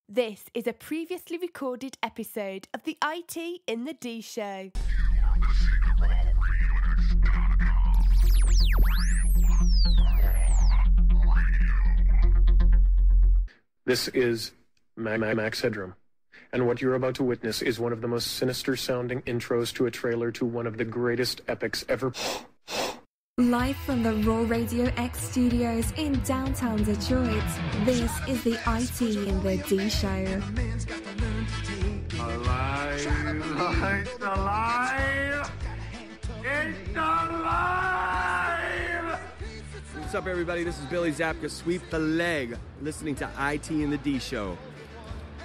This is a previously recorded episode of the IT in the D Show. This is Max Headroom, and what you're about to witness is one of the most sinister-sounding intros to a trailer to one of the greatest epics ever. Live from the Raw Radio X studios in downtown Detroit, this is the IT in the D Show. Alive! It's alive! It's alive! What's up, everybody? This is Billy Zapka. Sweep the leg. Listening to IT in the D Show.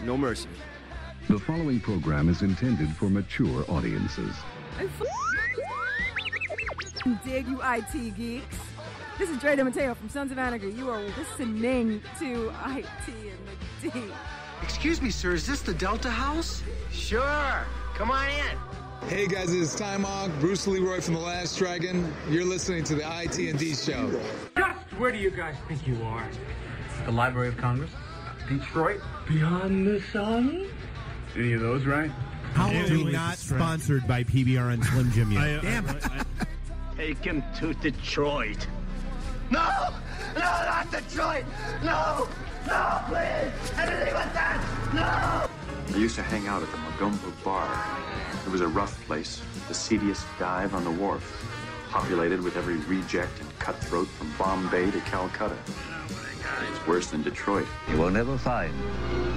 No mercy. The following program is intended for mature audiences. Dig you IT geeks. This is Dre DeMatteo from Sons of Anarchy. You are listening to IT in the D. Excuse me, sir, is this the Delta House? Sure! Come on in! Hey guys, this is Ty Mogg, Bruce Leroy from The Last Dragon. You're listening to the IT and D Show. Just where do you guys think you are? The Library of Congress? Detroit? Beyond the sun? Any of those, right? How are we not sponsored by PBR and Slim Jim yet? Damn it. Take him to Detroit. No! No, not Detroit! No! No, please! Anything but that! No! I used to hang out at the Magumbo Bar. It was a rough place, the seediest dive on the wharf, populated with every reject and cutthroat from Bombay to Calcutta. It's worse than Detroit. You will never find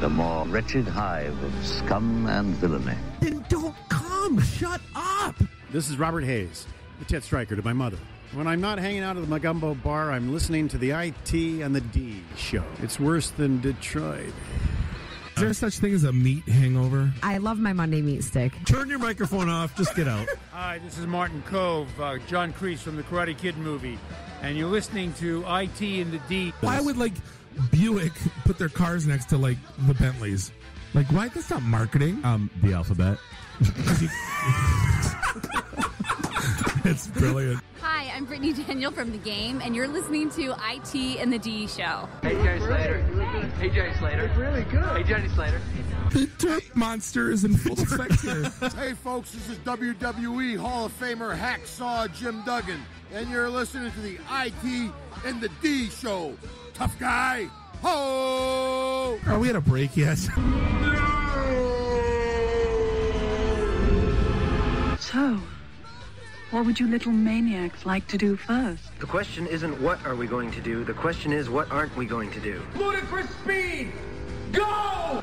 the more wretched hive of scum and villainy. Then don't come! Shut up! This is Robert Hayes, the Tet Striker to my mother. When I'm not hanging out at the Magumbo Bar, I'm listening to the IT and the D Show. It's worse than Detroit. Is there such thing as a meat hangover? I love my Monday meat stick. Turn your microphone off. Just get out. Hi, this is Martin Cove, John Kreese from the Karate Kid movie, and you're listening to IT in the D. Why would, Buick put their cars next to, the Bentleys? Why? That's not marketing. The alphabet. It's brilliant. Hi, I'm Brittany Daniel from The Game, and you're listening to IT in the D Show. Hey, Jerry Slater. Hey, Jerry Slater. It's really good. Hey, Jenny Slater. The Turk monster is in full effect here. Hey, folks, this is WWE Hall of Famer Hacksaw Jim Duggan, and you're listening to the IT in the D Show. Tough guy. Ho! Are we at a break yet? So, what would you little maniacs like to do first? The question isn't what are we going to do, the question is what aren't we going to do? Ludicrous speed! Go!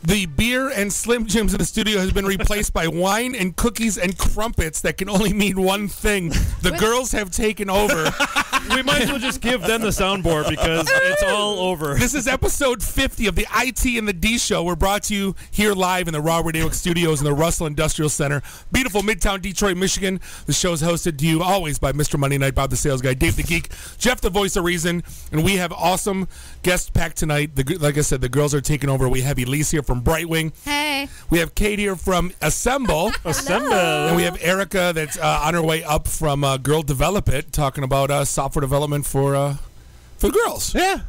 The beer and Slim Jims in the studio has been replaced by wine and cookies and crumpets that can only mean one thing. The girls have taken over. We might as well just give them the soundboard because it's all over. This is episode 50 of the IT and the D Show. We're brought to you here live in the Raw Radio X studios in the Russell Industrial Center. Beautiful Midtown Detroit, Michigan. The show is hosted to you always by Mr. Monday Night, Bob the Sales Guy, Dave the Geek, Jeff the Voice of Reason, and we have awesome guest pack tonight. Like I said, the girls are taking over. We have Elise here from Brightwing. Hey. We have Kate here from Assemble. And we have Erica that's on her way up from Girl Develop It, talking about software development for girls. Yeah.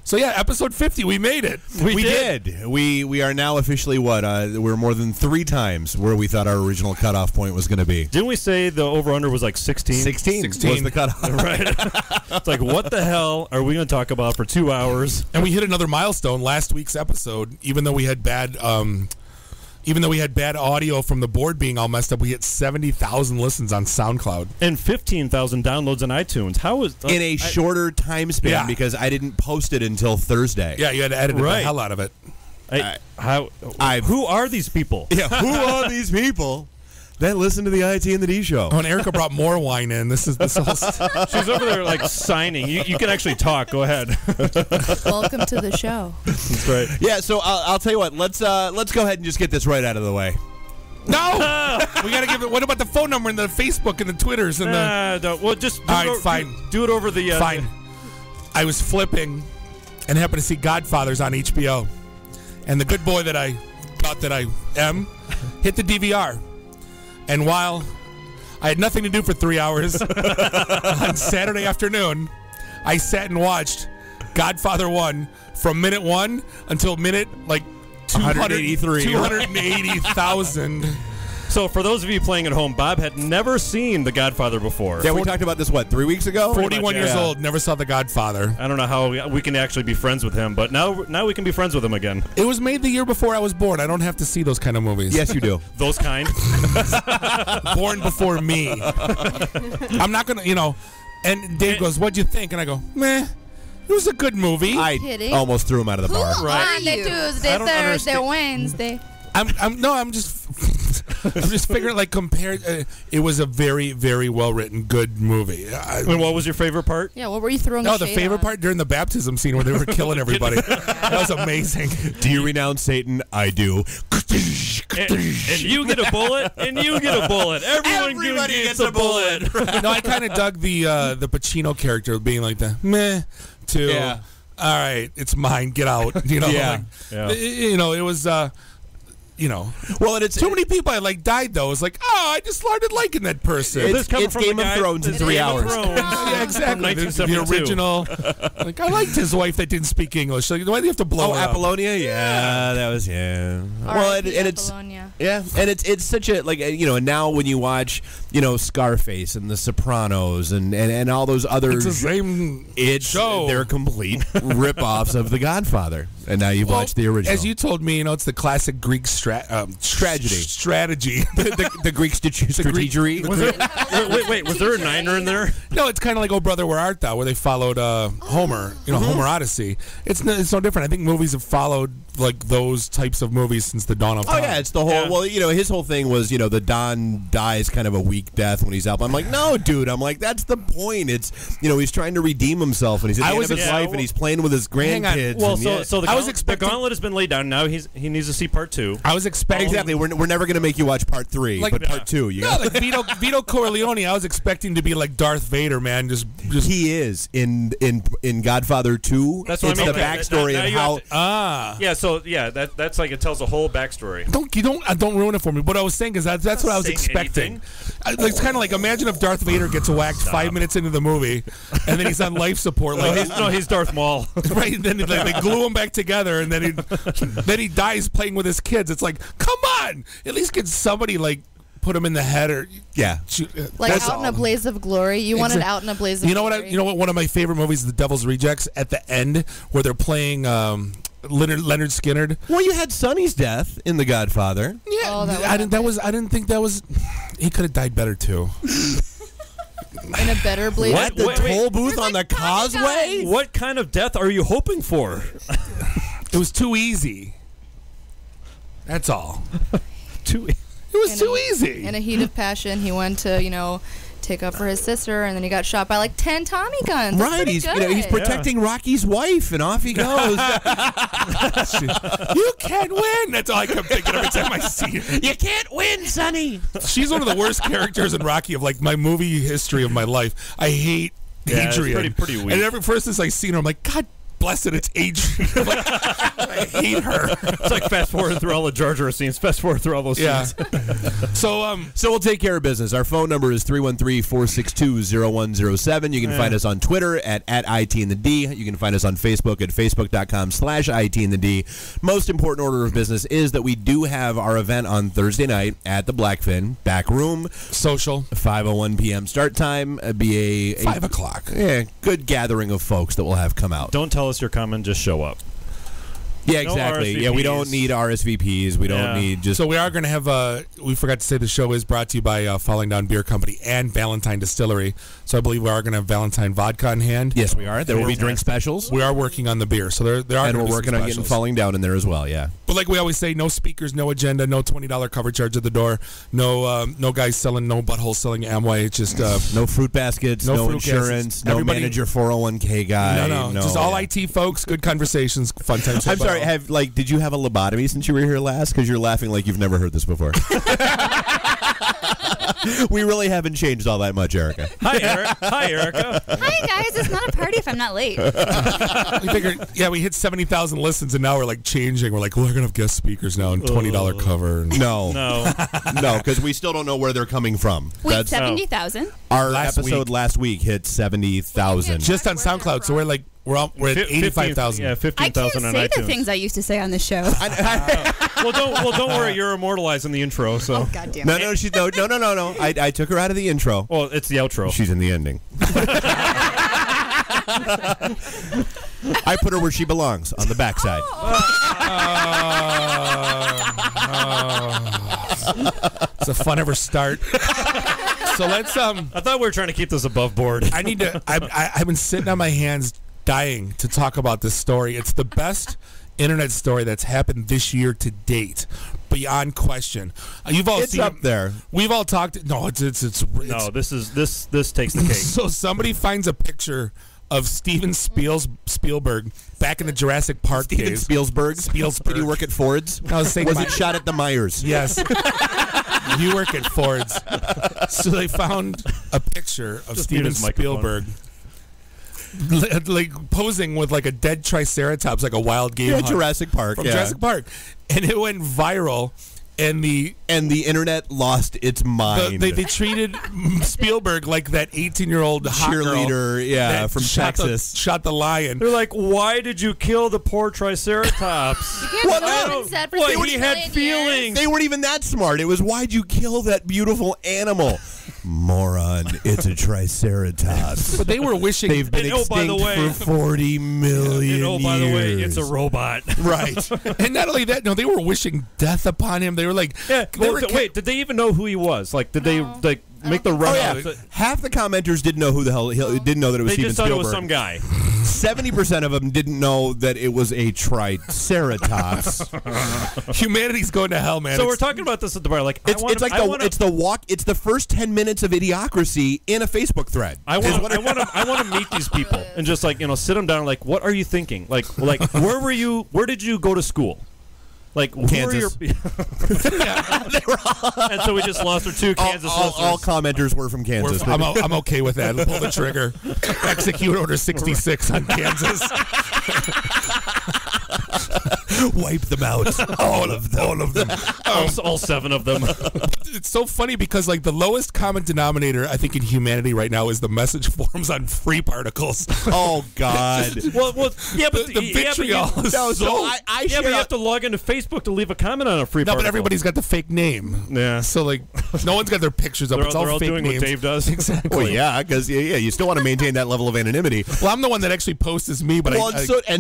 So yeah, episode 50, we made it. We did. We are now officially we're more than 3 times where we thought our original cutoff point was going to be. Didn't we say the over-under was 16? 16 was the cutoff. Right. It's what the hell are we going to talk about for 2 hours? And we hit another milestone last week's episode, even though we had bad audio from the board being all messed up. We hit 70,000 listens on SoundCloud and 15,000 downloads on iTunes. How is in a shorter time span because I didn't post it until Thursday. Yeah, you had to edit the hell out of it. Who are these people? Yeah, who are these people that listen to the IT and the D Show? Oh, and Erica brought more wine in. This whole she's over there signing. You can actually talk. Go ahead. Welcome to the show. That's right. Yeah. So I'll tell you what. Let's go ahead and just get this right out of the way. No, we got to give it. What about the phone number and the Facebook and the Twitters and the? Well, just all right, fine. Do it over the. Fine. I was flipping and happened to see Godfathers on HBO, and the good boy that I about that I am, hit the DVR. And while I had nothing to do for 3 hours on Saturday afternoon, I sat and watched Godfather 1 from minute 1 until minute, 183. 280,000. So for those of you playing at home, Bob had never seen The Godfather before. Yeah, we talked about this, 3 weeks ago? 41 years old, never saw The Godfather. I don't know how we can actually be friends with him, but now we can be friends with him again. It was made the year before I was born. I don't have to see those kind of movies. Yes, you do. Those kind? Born before me. I'm not going to, and Dave goes, what'd you think? And I go, meh. It was a good movie. I almost threw him out of the bar. Monday, Tuesday, Thursday, Wednesday. I'm just figuring, compared. It was a very, very well written, good movie. And what was your favorite part? Yeah, what were you throwing? The favorite part during the baptism scene where they were killing everybody. That was amazing. Do you renounce Satan? I do. And you get a bullet, and you get a bullet. Everybody gets a bullet. No, I kind of dug the Pacino character being like the meh to. Yeah. All right, it's mine. Get out. Yeah. It was. Well, and it's too many people I died though. It's I just started liking that person. It's Game of Thrones in 3 hours. Yeah, exactly. The original. I liked his wife that didn't speak English. Why do you have to blow her up? Apollonia? Yeah, that was Well, and it's and it's such a and now when you watch Scarface and The Sopranos and all those other it's the same show. They're complete rip-offs of The Godfather. And now you've watched the original. As you told me, it's the classic Greek strategy. the Greek strategery. Wait, was there a niner in there? No, it's kind of like Oh Brother, Where Art Thou, where they followed Homer, Homer Odyssey. It's no different. I think movies have followed those types of movies since the dawn of time. Oh, yeah, it's the whole, well, his whole thing was, the Don dies kind of a weak death when he's out. I'm like, no, dude. I'm like, that's the point. It's, he's trying to redeem himself, and he's at the end of his life, and he's playing with his grandkids. Well, so the gauntlet has been laid down. Now he needs to see part 2. I was expecting... Exactly. We're never going to make you watch part 3, but part 2. Vito Corleone, I was expecting to be like Darth Vader, man. Just He is in Godfather 2. That's what I mean. The backstory of how... That's it tells a whole backstory. Don't ruin it for me. What I was saying is that's what I was expecting. It's kind of like, imagine if Darth Vader gets whacked 5 minutes into the movie, and then he's on life support. He's Darth Maul. Right? Then they glue him back together, and then he dies playing with his kids. It's like, come on, at least get somebody put him in the head or Out in a Blaze of Glory. You wanted Out in a Blaze of Glory. You know what? One of my favorite movies is The Devil's Rejects. At the end, where they're playing Leonard Skinner. Well, you had Sonny's death in The Godfather. Yeah, I didn't think that was. He could have died better too. In a better Blaze. What? The toll booth on the causeway? What kind of death are you hoping for? It was too easy. That's all. Too. It was too easy. In a heat of passion, he went to take up for his sister, and then he got shot by 10 Tommy guns. That's right, he's protecting Rocky's wife, and off he goes. You can't win. That's all I kept thinking every time I see her. You can't win, Sonny. She's one of the worst characters in Rocky of my movie history of my life. I hate Adrian. It's pretty weak. And every first as I seen her, I'm like, God bless it, it's Adrian. I hate her. It's like fast forward through all the Jar Jar scenes. Fast forward through all those scenes. So we'll take care of business. Our phone number is 313-462-0107. You can find us on Twitter at @ITandTheD. You can find us on Facebook at facebook.com/ITandTheD. Most important order of business is that we do have our event on Thursday night at the Blackfin Back Room. Social. 5:01 p.m. start time. Be a 5 o'clock. Yeah, good gathering of folks that will have come out. Don't tell us you're coming. Just show up. Yeah, exactly. No, yeah, we don't need RSVPs. We don't need just... So we are going to have we forgot to say the show is brought to you by Falling Down Beer Company and Valentine Distillery. So I believe we are going to have Valentine vodka in hand. Yes, we are. There will be drink specials. We are working on the beer. So there are. And we're working on getting Falling Down in there as well, yeah. But like we always say, no speakers, no agenda, no $20 cover charge at the door, no guys selling, no buttholes selling Amway. It's just... no fruit baskets, no fruit insurance, no manager 401k guy. No. Just all IT folks, good conversations, fun times. I'm sorry, did you have a lobotomy since you were here last? Because you're laughing like you've never heard this before. We really haven't changed all that much, Erica. Hi, Eric. Hi, Erica. Hi, guys. It's not a party if I'm not late. We figured, we hit 70,000 listens, and now we're like changing. We're like, we're gonna have guest speakers now and $20 cover. And No, because we still don't know where they're coming from. Wait, 70,000? Our episode last week hit 70,000 just on SoundCloud. So we're at 85,000. Yeah, 15,000 on iTunes. I can't say the things I used to say on the show. Don't worry. You're immortalized in the intro. So. Oh, God damn No, it. no. I took her out of the intro. Well, it's the outro. She's in the ending. I put her where she belongs, on the backside. It's a fun ever start. So let's I thought we were trying to keep this above board. I need to. I've been sitting on my hands, dying to talk about this story. It's the best internet story that's happened this year to date, beyond question. You've all seen up there. We've all talked. No, it's no. This takes the cake. So somebody finds a picture of Steven Spielberg back in the Jurassic Park days. Spielberg. Did he work at Ford's? Was it shot at the Myers? Yes. You work at Ford's. So they found a picture of Steven Spielberg like posing with like a dead triceratops, like a wild game hunt Jurassic Park. From Jurassic Park. And it went viral. And the internet lost its mind. They treated Spielberg like that 18-year-old cheerleader, from Texas, shot the lion. They're like, "Why did you kill the poor Triceratops?" He had feelings. They weren't even that smart. It was, "Why'd you kill that beautiful animal?" Moron! It's a Triceratops. But they were wishing they've been extinct for 40 million years. By the way, it's a robot. Right. And not only that, no, they were wishing death upon him. They were like, wait, did they even know who he was? Like, did they make the run? Half the commenters didn't know who the hell didn't know that it was Steven Spielberg. They just thought it was some guy. 70% of them didn't know that it was a Triceratops. Humanity's going to hell, man. So we're talking about this at the bar. Like, it's the first 10 minutes of Idiocracy in a Facebook thread. I want to meet these people and just sit them down. Like, what are you thinking? Like where were you? Where did you go to school? Like, Kansas. They were and so we just lost our two Kansas listeners. All commenters were from Kansas. I'm okay with that. Pull the trigger. Execute Order 66 on Kansas. Wipe them out. All of them. All 7 of them. It's so funny because like the lowest common denominator I think in humanity right now is the message forums on free particles. Oh God. But the vitriol is but you have to log into Facebook to leave a comment on a free particle. But everybody's got the fake name. Yeah. So like no one's got their pictures up. It's all fake doing names. what Dave does. Exactly. Well, yeah, because you still want to maintain that level of anonymity. Well, I'm the one that actually posts as me, but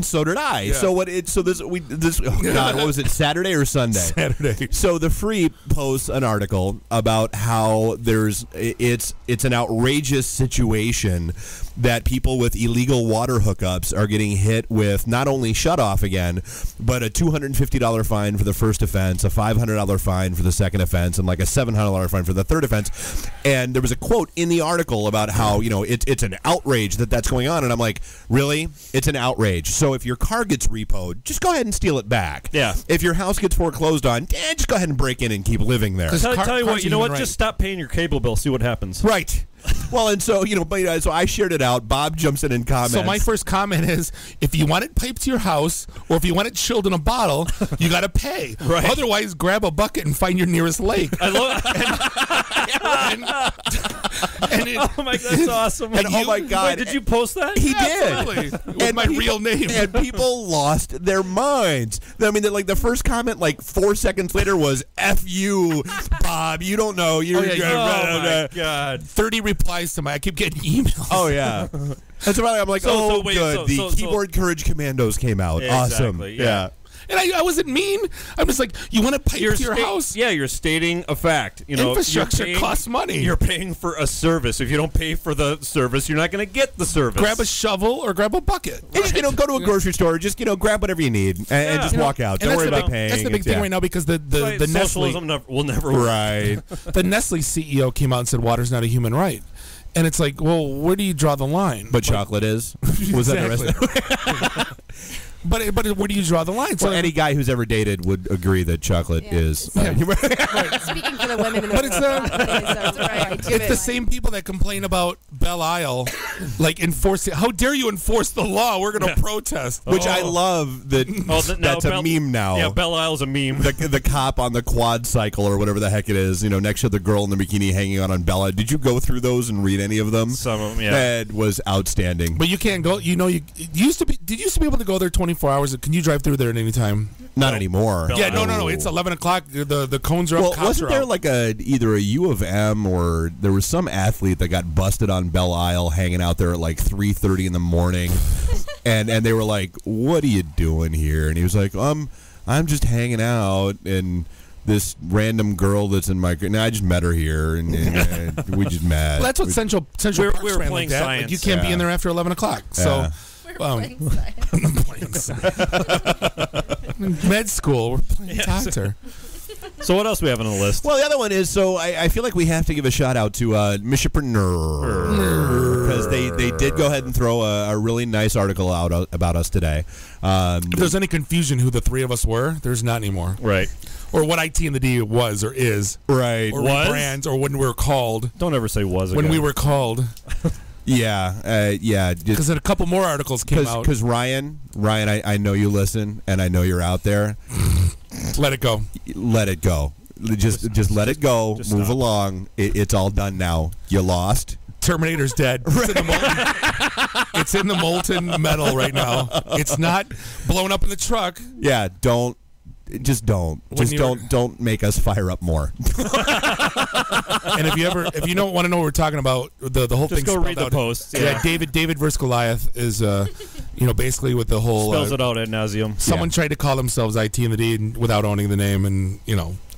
so did I. Yeah. So what was it, Saturday or Sunday? Saturday. So the Free posts an article about how it's an outrageous situation that people with illegal water hookups are getting hit with not only shut off again, but a $250 fine for the first offense, a $500 fine for the second offense, and like a $700 fine for the third offense. And there was a quote in the article about how it's an outrage that's going on, and I'm like, really? It's an outrage. So if your car gets repoed, just go ahead and steal it back. Yeah. If your house gets foreclosed on, just go ahead and break in and keep living there. Tell you what, just stop paying your cable bill, see what happens. Right. Well, and so so I shared it out. Bob jumps in and comments. So my first comment is, if you want it piped to your house, or if you want it chilled in a bottle, you got to pay. Right. Otherwise, grab a bucket and find your nearest lake. I love. Oh my God, that's awesome! Oh my God, wait, did you post that? He did. With my real name. And people lost their minds. I mean, like the first comment, like 4 seconds later, was "F you, Bob. You don't know. Oh my God! 30 replies to I keep getting emails. Oh yeah. That's about it. I'm like, good. The Keyboard Courage Commandos came out. Yeah, awesome. Exactly, yeah. And I wasn't mean. I'm just like, you want to pipe to your house? Yeah, you're stating a fact. Infrastructure costs money. You're paying for a service. If you don't pay for the service, you're not going to get the service. Grab a shovel or grab a bucket. And just, go to a grocery store. Just grab whatever you need and just walk out. Don't worry about paying. That's the big thing right now because the Nestle will never work. Right. The Nestle CEO came out and said water's not a human right. And it's like, well, where do you draw the line? But chocolate is. Was that the rest of it? But where do you draw the line? So any guy who's ever dated would agree that chocolate is. Speaking for the women in the But it's the same people that complain about Belle Isle, like enforcing. How dare you enforce the law? We're going to protest. Which I love that. That's a meme now. Yeah, Belle Isle's a meme. The cop on the quad cycle or whatever the heck it is, next to the girl in the bikini hanging out on Belle Isle. Did you go through those and read any of them? Some of them, yeah. That was outstanding. But you can't go. Did you used to be able to go there 24 hours? Can you drive through there at any time? Not anymore. Yeah, no. It's 11 o'clock. The cones are up. Well, wasn't there like either a U of M or there was some athlete that got busted on Belle Isle hanging out there at like 3:30 in the morning, and they were like, "What are you doing here?" And he was like, I'm just hanging out and. This random girl that's in my... No, I just met her here, and we just met. Well, that's what Central Park we were ran playing like that. science. Like, you can't be in there after 11 o'clock. So, playing science. Med school. We're playing doctor. So what else do we have on the list? Well, the other one is, I feel like we have to give a shout-out to Mishapreneur. Because they did go ahead and throw a really nice article out about us today. If there's any confusion who the three of us were, there's not anymore. Right. Or what IT and the D was or is. Right. Or brands or when we were called. Don't ever say was again. When we were called. Yeah. Because a couple more articles came out. Because Ryan, I know you listen, and I know you're out there. Let it go. Let it go. Just let it go. Move stop. Along. It's all done now. You lost. Terminator's dead. It's in the molten metal right now. It's not blown up in the truck. Yeah, don't. Just don't. Don't make us fire up more. And if you don't want to know what we're talking about, the whole thing. Just go read the post. Yeah, David versus Goliath is basically with the whole spells it out ad nauseum. Someone tried to call themselves IT and the D without owning the name, and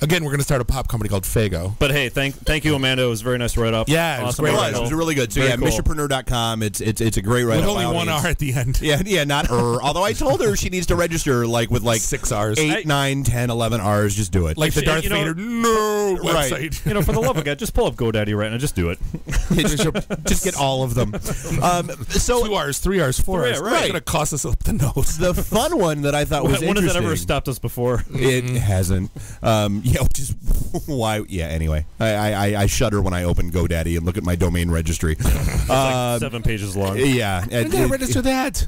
again, we're going to start a pop company called Fago. But hey, thank you, Amanda. It was a very nice write up. Yeah, awesome. it was really good. So very cool. Mishapreneur.com. It's a great write up. With only one R at the end. Yeah, not Although I told her she needs to register with 6 R's, 8, 9, 10, 11 R's. Just do it. Like the Darth Vader website. Right. For the love of God, just pull up GoDaddy right now. Just do it. Just get all of them. So 2 R's, 3 R's, 4 R's. Right. It's going to cost us up the nose. The fun one that I thought was when interesting. has that ever stopped us before? It hasn't. Which is why. Yeah. Anyway, I shudder when I open GoDaddy and look at my domain registry. It's like 7 pages long. Yeah. I gotta register that.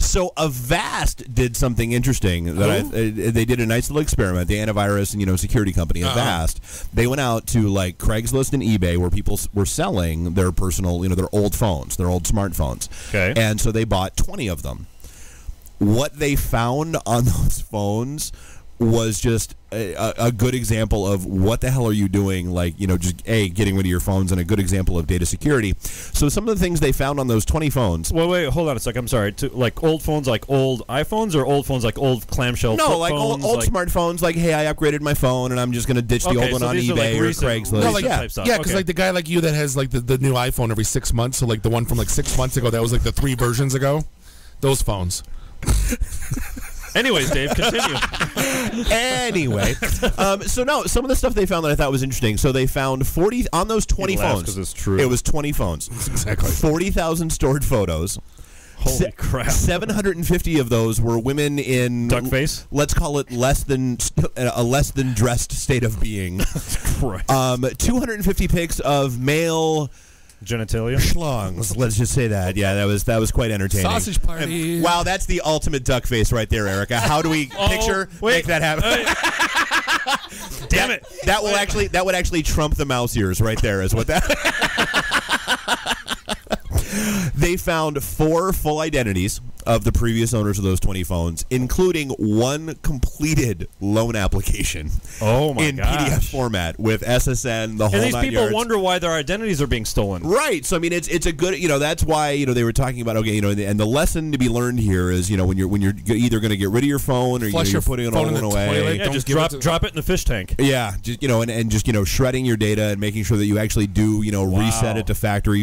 So Avast did something interesting. They did a nice little experiment. The antivirus and security company Avast. They went out to like Craigslist and eBay where people were selling their personal, their old phones, their old smartphones. Okay. And so they bought 20 of them. What they found on those phones was just a good example of what the hell are you doing, just getting rid of your phones, and a good example of data security. So some of the things they found on those 20 phones. Wait, hold on a sec. I'm sorry. Like old phones, like old iPhones, or old phones, like old clamshell No, flip like phones, old smartphones, like, hey, I upgraded my phone, and I'm just going to ditch the old one on eBay or Craigslist. No, because like the guy like you that has like the new iPhone every 6 months, so like the one from like 6 months ago that was like the 3 versions ago, those phones. Anyways, Dave, continue. Anyway, some of the stuff they found that I thought was interesting. So they found 40 on those 20 phones. Because it's true. It was 20 phones. Exactly. 40,000 stored photos. Holy crap! 750 of those were women in duckface. Let's call it a less than dressed state of being. 250 pics of male genitalia schlongs. Let's just say that. Yeah, that was quite entertaining. Sausage party. And, wow, that's the ultimate duck face right there, Erica. How do we make that happen? Damn it! That would actually trump the mouse ears right there. Is what that. They found 4 full identities of the previous owners of those 20 phones, including 1 completed loan application. Oh my in PDF format with SSN, the whole 9 yards. And these people wonder why their identities are being stolen. Right. So I mean, it's a good. That's why they were talking about and the lesson to be learned here is when you're either going to get rid of your phone or you're putting it all away. Yeah, just drop it in the fish tank. Yeah, just and just shredding your data and making sure that you actually do reset it to factory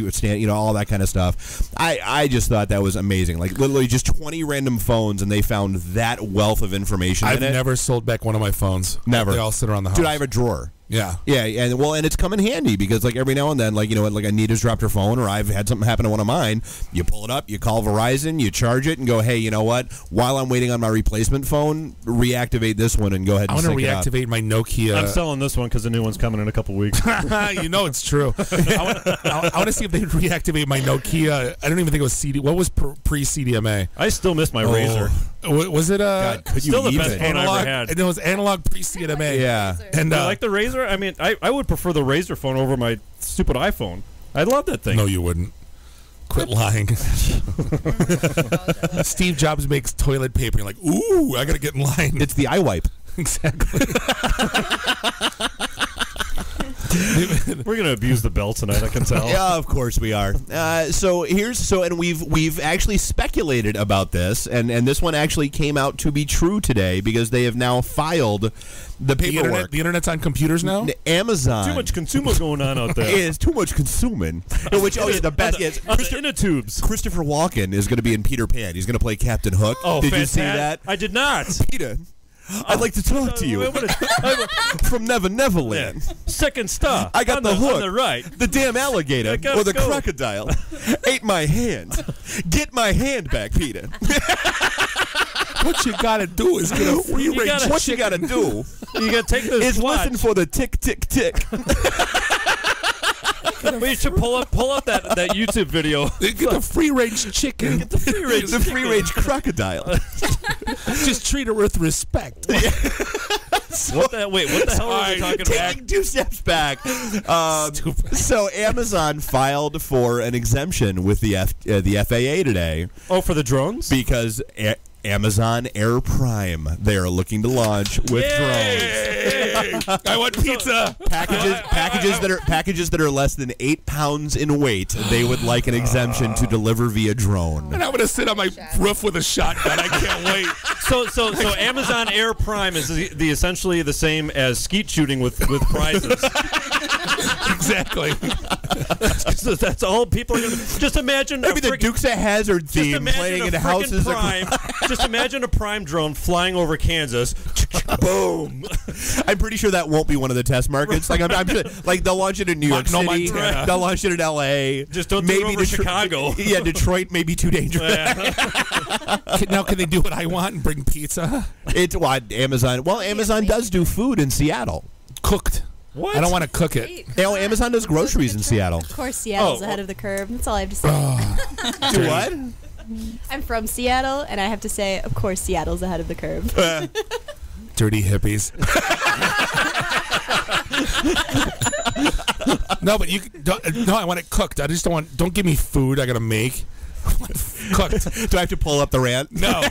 all that kind of stuff. I just thought that was amazing. Like literally just 20 random phones, and they found that wealth of information. I've in it. never sold back one of my phones. Never. They all sit around the house. Dude, I have a drawer. Yeah. Yeah, and it's come in handy because like every now and then, like Anita's dropped her phone or I've had something happen to one of mine. You pull it up, you call Verizon, you charge it, and go, hey, you know what? While I'm waiting on my replacement phone, reactivate this one and go ahead and sync it up. I want to reactivate my Nokia. I'm selling this one because the new one's coming in a couple weeks. You know it's true. I want to see if they reactivate my Nokia. I don't even think it was CD. What was pre-CDMA? I still miss my Razor. Was it God, could still you the best even? phone I analog? ever had. It was analog pre-CDMA. Yeah. And I like the Razor. I mean, I would prefer the Razor phone over my stupid iPhone. I love that thing. No, you wouldn't. Quit lying. Steve Jobs makes toilet paper. You're like, ooh, I got to get in line. It's the iWipe. Exactly. We're gonna abuse the bell tonight. I can tell. Yeah, of course we are. And we've actually speculated about this, and this one actually came out to be true today because they have now filed the paperwork. The internet's on computers now. Amazon. Too much consumer going on out there. It's too much consuming. The best. Inner tubes. Christopher Walken is going to be in Peter Pan. He's going to play Captain Hook. Oh, did fantastic. you see that? I did not. Peter, I'd like to talk to you from Neverland. Second stop. I got the hook. On the right. The damn alligator or the crocodile ate my hand. Get my hand back, Peter. What you gotta do is get a free range. What you gotta do? You gotta take this. Is listen for the tick, tick, tick. We should pull up that YouTube video. Get the free range chicken. Get the free range. The free range crocodile. Just treat it with respect. What the hell are we talking about? Taking 2 steps back. So Amazon filed for an exemption with the FAA today. Oh, for the drones? Because Amazon Air Prime, they are looking to launch with drones. I want pizza. Packages that are less than 8 pounds in weight. They would like an exemption to deliver via drone. And I'm gonna sit on my roof with a shotgun. I can't wait. So Amazon Air Prime is essentially the same as skeet shooting with prizes. Exactly. So that's all people are going to... Just imagine... Maybe the Dukes of Hazzard theme playing in houses. Just imagine a Prime drone flying over Kansas. Boom. I'm pretty sure that won't be one of the test markets. Like I'm sure, like they'll launch it in New York City. Montana. They'll launch it in L.A. Just don't do it over Chicago. Yeah, Detroit may be too dangerous. Now, can they do what I want and bring pizza? It's what Amazon. Well, Amazon does do food in Seattle. Cooked. What? I don't want to cook it. You know, Amazon does groceries in Seattle. Of course, Seattle's ahead of the curve. That's all I have to say. Do what? I'm from Seattle, and I have to say, of course, Seattle's ahead of the curve. Dirty hippies. No, but you don't. No, I want it cooked. I just don't want. Don't give me food. I gotta make. Cooked. Do I have to pull up the rant? No.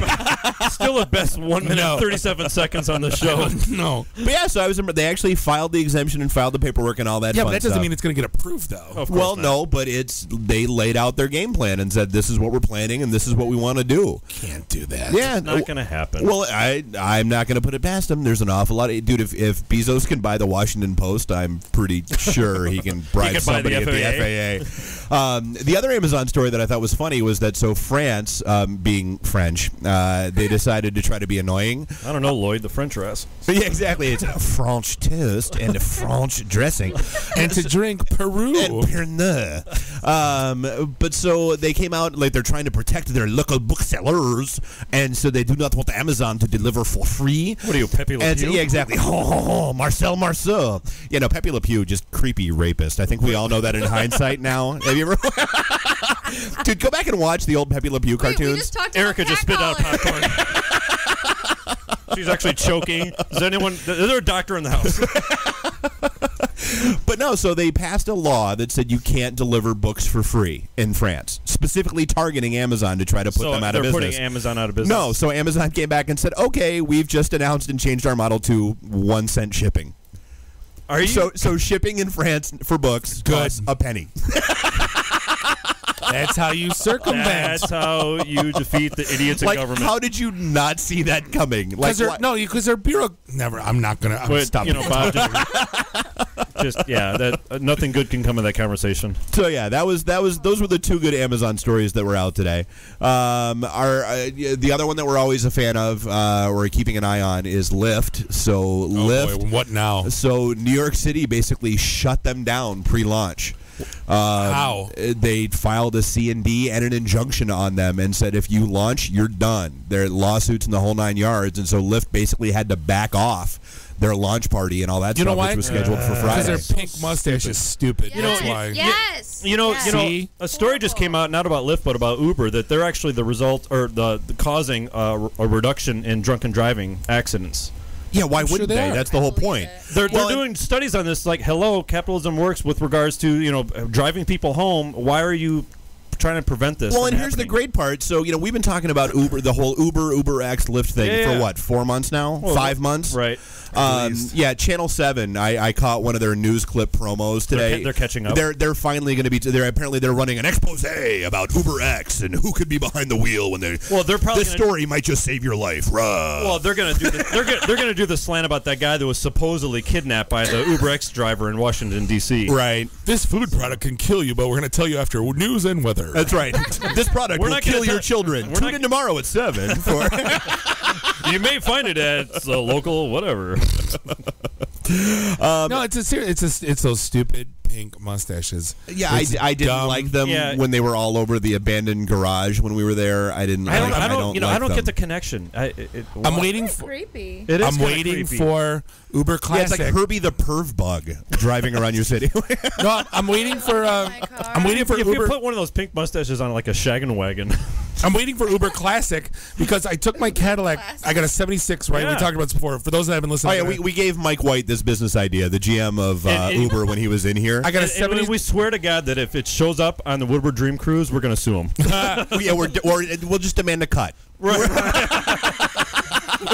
Still the best 1 minute and 37 seconds on the show. No. But yeah, so they actually filed the exemption and filed the paperwork and all that. Yeah, fun but that doesn't stuff. mean it's going to get approved, though. Well, no, but they laid out their game plan and said this is what we're planning and this is what we want to do. Can't do that. Yeah, it's not going to happen. Well, I'm not going to put it past them. There's an awful lot of dude. If Bezos can buy the Washington Post, I'm pretty sure he can bribe somebody at the FAA. The other Amazon story that I thought was funny was that France, being French, they decided to try to be annoying. I don't know, Lloyd, the French dress. Yeah, exactly. It's a French toast and a French dressing. And to drink Peru. And Pernod. But so they came out, like they're trying to protect their local booksellers, and so they do not want Amazon to deliver for free. What are you, Pepe Le Pew? Yeah, exactly. Marcel Marceau. You know, Pepe Le Pew, just creepy rapist. I think we all know that in hindsight now. Have you ever... Dude, go back and watch the old Pepe Le Pew cartoons. Erica just spit out popcorn. She's actually choking. Is there a doctor in the house? But no, so they passed a law that said you can't deliver books for free in France, specifically targeting Amazon to try to put them out of business. So they're putting Amazon out of business? No, so Amazon came back and said, okay, we've just announced and changed our model to 1 cent shipping. Are you? So shipping in France for books costs a penny. That's how you circumvent. That's how you defeat the idiots in government. How did you not see that coming? Because they're bureau. Never. I'm not gonna. I'm stopping. Bob nothing good can come of that conversation. So yeah, those were the two good Amazon stories that were out today. The other one that we're always a fan of, we're keeping an eye on, is Lyft. So Lyft, boy, what now? So New York City basically shut them down pre-launch. How? They filed a C&D and an injunction on them and said if you launch, you're done. There are lawsuits in the whole 9 yards, and so Lyft basically had to back off their launch party and all that stuff, which was scheduled for Friday. Because their pink mustache is stupid. Yes. That's why. Yes. You know, a story just came out, not about Lyft, but about Uber, that they're actually the result, or the causing a reduction in drunken driving accidents. Yeah, why wouldn't they? That's the whole point. They're doing studies on this, like, hello, capitalism works with regards to, driving people home. Why are you trying to prevent this? Well, and here's the great part. So, we've been talking about Uber, the whole UberX Lyft thing for what, 4 months now? 5 months? Right. Channel 7, I caught one of their news clip promos today. They're catching up. They're finally going to be, apparently they're running an expose about UberX and who could be behind the wheel when they're probably this story might just save your life. Well, they're going to do they're going to do the slant about that guy that was supposedly kidnapped by the UberX driver in Washington, D.C. Right. This food product can kill you, but we're going to tell you after news and weather. That's right. This product will kill your children. Tune in tomorrow at 7 for... You may find it at the local whatever. No, it's those stupid pink mustaches. Yeah, I didn't like them when they were all over the abandoned garage when we were there. I didn't. I don't get the connection. I'm waiting for. Creepy. I'm waiting for Uber Classic. Yeah, it's like Herbie the Perv Bug driving around your city. No, I'm waiting for. I'm waiting for if Uber. You put one of those pink mustaches on like a shaggin' wagon. I'm waiting for Uber Classic because I took my Cadillac. I got a 76, right? Yeah. We talked about this before. For those that haven't listened. Oh yeah, we gave Mike White this business idea, the GM of Uber, when he was in here. I got a 70. We swear to God that if it shows up on the Woodward Dream Cruise, we're going to sue him. Yeah, we'll just demand a cut. Right.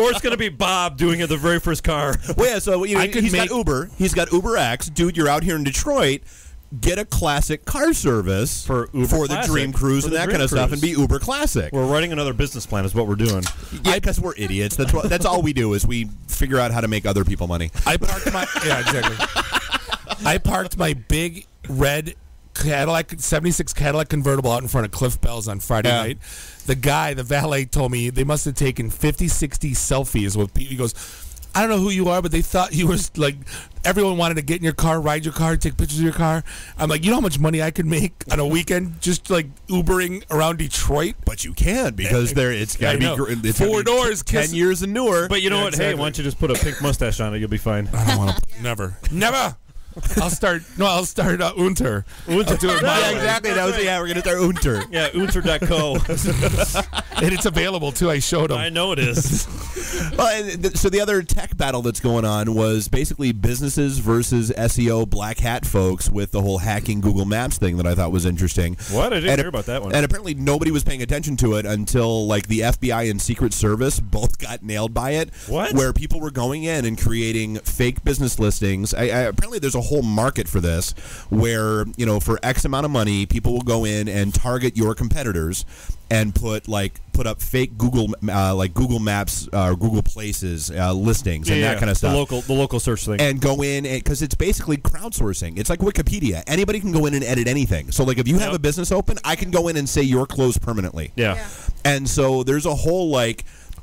Or it's going to be Bob doing it the very first car. Well, yeah, so he's got Uber. He's got UberX. Dude, you're out here in Detroit. Get a classic car service for the Dream Cruise and that kind of stuff, and be Uber Classic. We're writing another business plan is what we're doing. Yeah, because we're idiots. That's all we do is we figure out how to make other people money. I parked my exactly. I parked my big red Cadillac 76 Cadillac convertible out in front of Cliff Bell's on Friday night. The valet told me they must have taken 50, 60 selfies with people. He goes, I don't know who you are, but they thought you were like, everyone wanted to get in your car, ride your car, take pictures of your car. I'm like, you know how much money I could make on a weekend just like Ubering around Detroit? But you can because it's got to be it's 4 doors, 10 years and newer. But you know what? Exactly. Hey, why don't you just put a pink mustache on it? You'll be fine. I don't want to. Never. I'll start Unter. Unter. Yeah, exactly. We're going to start Unter. Yeah, Unter.co. And it's available, too. I showed them. I know it is. Well, so the other tech battle that's going on was basically businesses versus SEO black hat folks with the whole hacking Google Maps thing that I thought was interesting. What? I didn't hear about that one. And apparently nobody was paying attention to it until like the FBI and Secret Service both got nailed by it. What? Where people were going in and creating fake business listings. Apparently there's a whole market for this where, for X amount of money, people will go in and target your competitors and put up fake Google Maps or Google Places listings and that kind of stuff. The local search thing. And go in because it's basically crowdsourcing. It's like Wikipedia. Anybody can go in and edit anything. So like if you have a business open, I can go in and say you're closed permanently. Yeah. And so there's a whole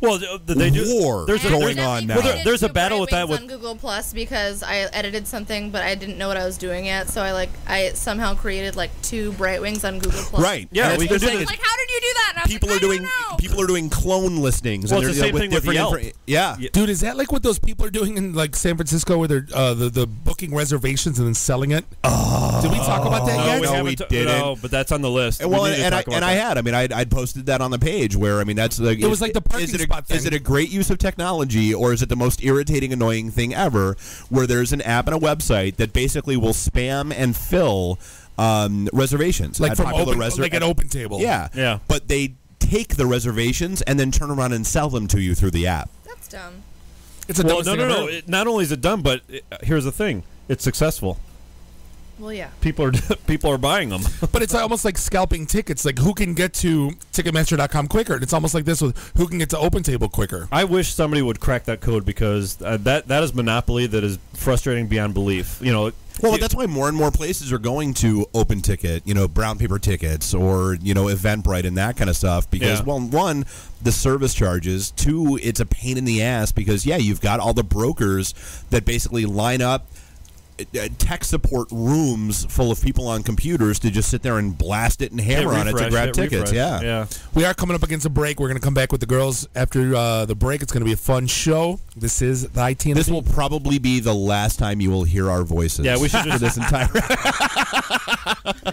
they do war going on now. Well, there's a battle with that on Google Plus because I edited something, but I didn't know what I was doing yet. So I somehow created 2 Brightwings on Google Plus. Right. Yeah. We can do how did you do that? And I was people are doing clone listings. Well, it's the same thing with Yelp. Yeah. Dude, is that like what those people are doing in San Francisco where they're the booking reservations and then selling it? Oh. Did we talk about that yet? No, we didn't. No, but that's on the list. Well, I'd posted that on the page where that's like it was like the parking spot thing. Is it a great use of technology, or is it the most irritating, annoying thing ever, where there's an app and a website that basically will spam and fill reservations, like from like an open table? Yeah. But they take the reservations and then turn around and sell them to you through the app. That's dumb. It's a no. Not only is it dumb, but here's the thing: it's successful. Well, yeah. People are buying them. But it's almost like scalping tickets. Like, who can get to Ticketmaster.com quicker? And it's almost like this with who can get to OpenTable quicker. I wish somebody would crack that code because that is monopoly that is frustrating beyond belief. Well, that's why more and more places are going to open ticket, brown paper tickets or, Eventbrite and that kind of stuff because, well, one, the service charges. Two, it's a pain in the ass because, you've got all the brokers that basically line up tech support rooms full of people on computers to just sit there and blast it and hammer on it to grab tickets. Yeah. We are coming up against a break. We're going to come back with the girls after the break. It's going to be a fun show. This is the IT. This will probably be the last time you will hear our voices. Yeah, we should for this entire.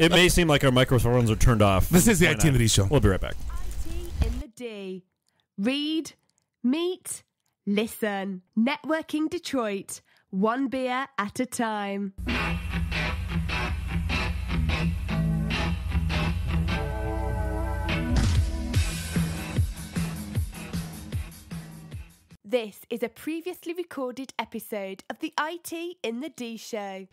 It may seem like our microphones are turned off. This is the IT and the D show. We'll be right back. IT in the D. Read, meet, listen. Networking Detroit. One beer at a time. This is a previously recorded episode of the IT in the D show.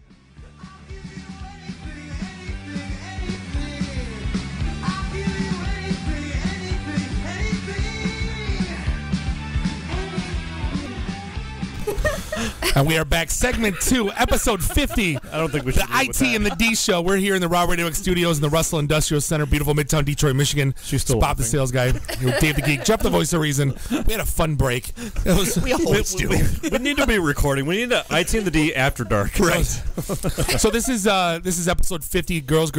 And we are back. Segment 2, episode 50. I don't think we should. The IT and the D show. We're here in the Raw Radio X studios in the Russell Industrial Center, beautiful Midtown Detroit, Michigan. She's still Bob the sales guy. Dave the Geek. Jeff the voice of reason. We had a fun break. We always do. We need to be recording. We need the IT and the D after dark. Right. So this is episode 50. Girls.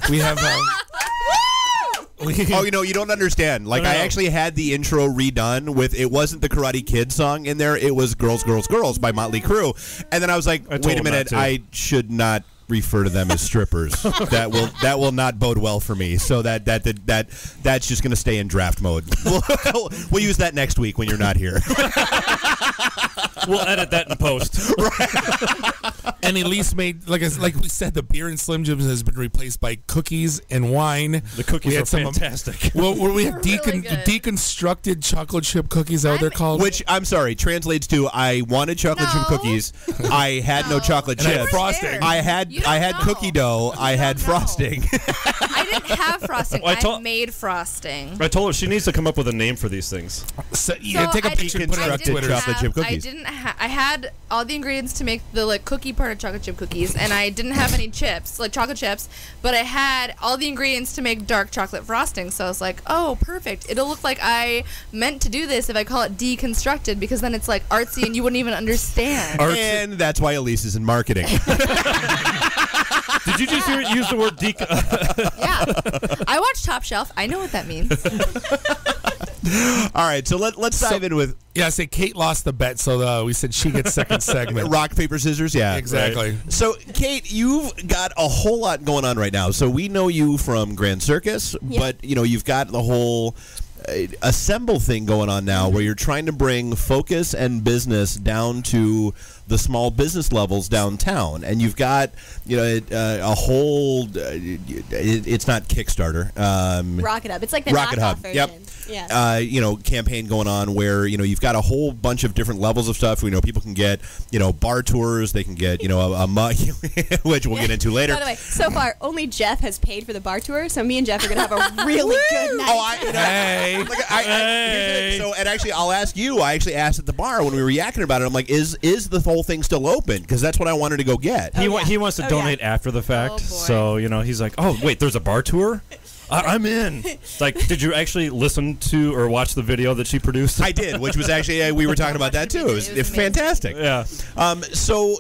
We have. You don't understand. Like, I actually had the intro redone with, it wasn't the Karate Kid song in there. It was Girls by Motley Crue. And then I was like, wait a minute, I should not refer to them as strippers. that will not bode well for me. So that's just going to stay in draft mode. We'll use that next week when you're not here. We'll edit that in post. And Elise made, like we said, the beer and Slim Jims has been replaced by cookies and wine. The cookies are fantastic. Well, we have deconstructed chocolate chip cookies. Is that what they're called? Which, I'm sorry, translates to I wanted chocolate chip cookies. I had no chocolate chips. I had frosting. I had cookie dough. I had frosting. I didn't have frosting. I made frosting. I told her she needs to come up with a name for these things. So you can take a picture and put it on Twitter. Chocolate chip cookies. I had all the ingredients to make the cookie part of chocolate chip cookies, and I didn't have any chips, like chocolate chips, but I had all the ingredients to make dark chocolate frosting. So I was like, oh, perfect. It'll look like I meant to do this if I call it deconstructed, because then it's like artsy and you wouldn't even understand. And that's why Elise is in marketing. Did you just use the word Yeah. I watch Top Shelf. I know what that means. All right, so let's dive in with... Yeah, I say Kate lost the bet, so we said she gets second segment. Rock, paper, scissors, yeah. Exactly. Right. So, Kate, you've got a whole lot going on right now. So we know you from Grand Circus, but, you've got the whole... assemble thing going on now where you're trying to bring focus and business down to the small business levels downtown, and you've got a whole it's not Kickstarter, Rocket Hub. It's like the Rocket Hub version. Yep. Yes. Campaign going on where you've got a whole bunch of different levels of stuff. People can get bar tours, they can get a mug, which we'll get into later. By the way, so far only Jeff has paid for the bar tour, so me and Jeff are gonna have a really good night. So, and actually, I'll ask you. I actually asked at the bar when we were yakking about it. I'm like, is the whole thing still open? Because that's what I wanted to go get. He wants to donate after the fact. So he's like, oh wait, there's a bar tour. I'm in. Like, did you actually listen to or watch the video that she produced? I did, which was actually we were talking about that too. It was fantastic. Yeah. So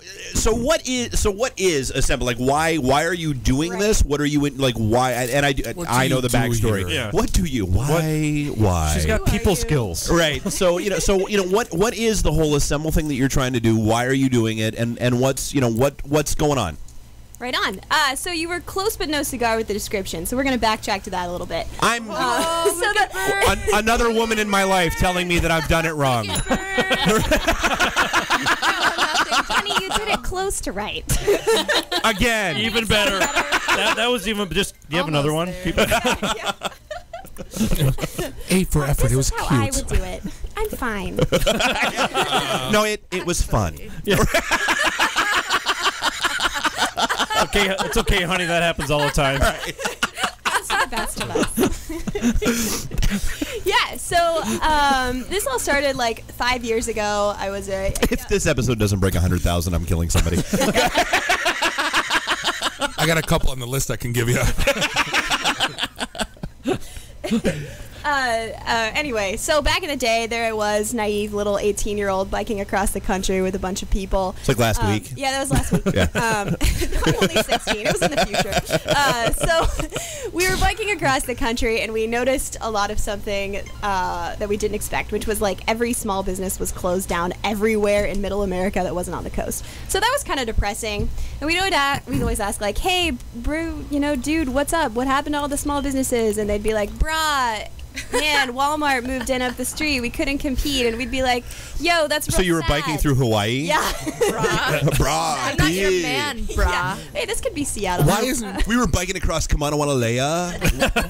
what is Assemble? Like, why are you doing this? What are you in? Like, why? And I know the backstory. Yeah. What do you? Why? She's got people skills. Right. So what is the whole Assemble thing that you're trying to do? Why are you doing it? And what's going on? Right on. So you were close but no cigar with the description, so we're going to backtrack to that a little bit. I'm another woman in my life telling me that I've done it wrong. Honey, you did it close to right. Again. Even better. That was even just... Do you have another one? A for effort. It was cute. I would do it. I'm fine. No, it was fun. Yeah. Okay, it's okay, honey. That happens all the time. Right. That's the best of us. Yeah. So this all started like 5 years ago. I was If this episode doesn't break 100,000, I'm killing somebody. I got a couple on the list I can give you. Anyway, so back in the day, there I was, naive little 18-year-old biking across the country with a bunch of people. It's like last week. Yeah, that was last week. Yeah. I'm only 16. It was in the future. So we were biking across the country, and we noticed a lot of something that we didn't expect, which was like every small business was closed down everywhere in Middle America that wasn't on the coast. So that was kind of depressing. And we'd always ask, like, hey, bro, dude, what's up? What happened to all the small businesses? And they'd be like, brah, man, Walmart moved in up the street. We couldn't compete. And we'd be like, yo, that's real So you were sad. biking through Hawaii? Yeah. Brah. I'm not your yeah. man, brah. Yeah. Hey, this could be Seattle. Why isn't we were biking across Kamanawalea?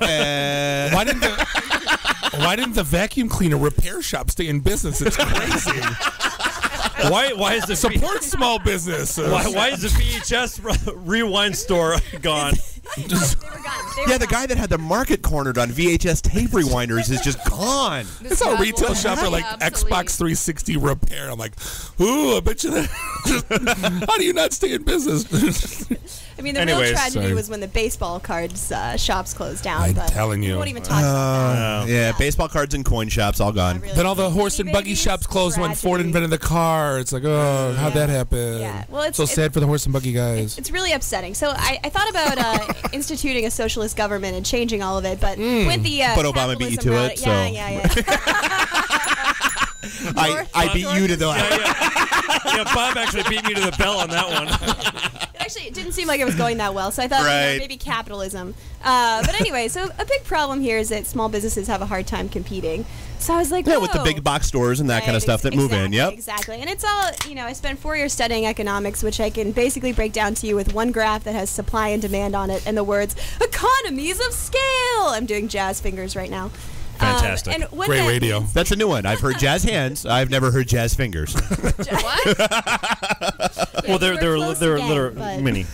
and Why didn't the vacuum cleaner repair shop stay in business? It's crazy. Why is the support small business? Why is the VHS rewind store gone? Yeah, the guy that had the market cornered on VHS tape rewinders is just gone. It's a retail shop for like Xbox 360 repair. I'm like, ooh, I bet you that. How do you not stay in business? I mean, the real tragedy was when the baseball cards shops closed down. I'm but telling you. We won't even talk about that. Yeah, baseball cards and coin shops all gone. Then all the horse and buggy shops closed when Ford invented the car. It's like, oh, how'd that happen? Yeah. Well, it's so sad for the horse and buggy guys. It's really upsetting. So I thought about instituting a socialist government and changing all of it, but with the but Obama beat you to route, it, so yeah. I beat you to the. Yeah, Bob actually beat me to the bell on that one. Actually, it didn't seem like it was going that well, so I thought Right. maybe capitalism. But anyway, so a big problem here is that small businesses have a hard time competing. So I was like, Yeah, with the whoa. big box stores and that kind of stuff that move in. Yep. Exactly. And it's all, I spent 4 years studying economics, which I can basically break down to you with one graph that has supply and demand on it and the words, economies of scale. I'm doing jazz fingers right now. Fantastic. And what Great that radio. means- That's a new one. I've heard jazz hands. I've never heard jazz fingers. Well, they're close again, little but- mini.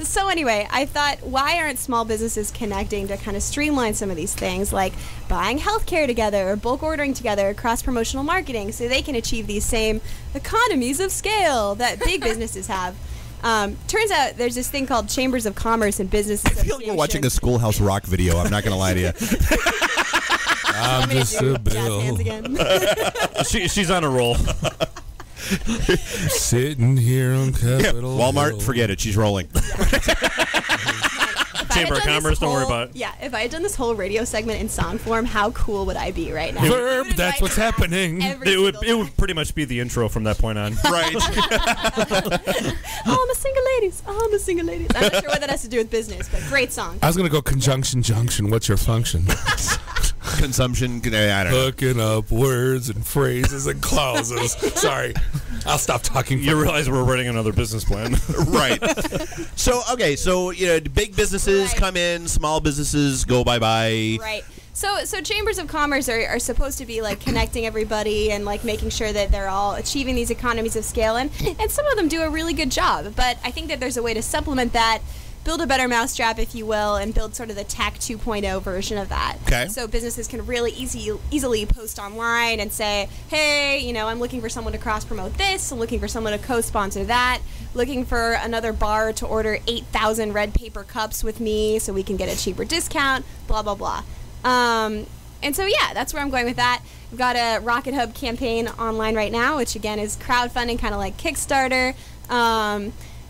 So anyway, I thought, why aren't small businesses connecting to kind of streamline some of these things, like buying healthcare together or bulk ordering together, cross-promotional marketing, so they can achieve these same economies of scale that big businesses have. Turns out there's this thing called Chambers of Commerce and Business I feel like we're watching a Schoolhouse Rock video. I'm not going to lie to you. I'm just a bill. She's on a roll. Sitting here on Capitol Walmart, Hill. forget it. She's rolling. Chamber of Commerce, don't worry about it. Yeah, if I had done this whole radio segment in song form, how cool would I be right now? Verb, that's what's happening. It would pretty much be the intro from that point on. Right. Oh, I'm a single ladies. Oh, I'm a single ladies. I'm not sure what that has to do with business, but great song. I was gonna go conjunction junction. What's your function? Consumption. I don't know. Looking up words and phrases and clauses. Sorry, I'll stop talking. You realize we're writing another business plan, right? So big businesses come in, small businesses go bye-bye. Right. So chambers of commerce are supposed to be like connecting everybody and like making sure that they're all achieving these economies of scale, and some of them do a really good job. But I think that there's a way to supplement that, build a better mousetrap, if you will, and build sort of the TAC 2.0 version of that. Okay. So businesses can really easily post online and say, hey, I'm looking for someone to cross-promote this, I'm looking for someone to co-sponsor that, looking for another bar to order 8,000 red paper cups with me so we can get a cheaper discount, blah, blah, blah. And so, yeah, that's where I'm going with that. We've got a Rocket Hub campaign online right now, which, again, is crowdfunding, kind of like Kickstarter.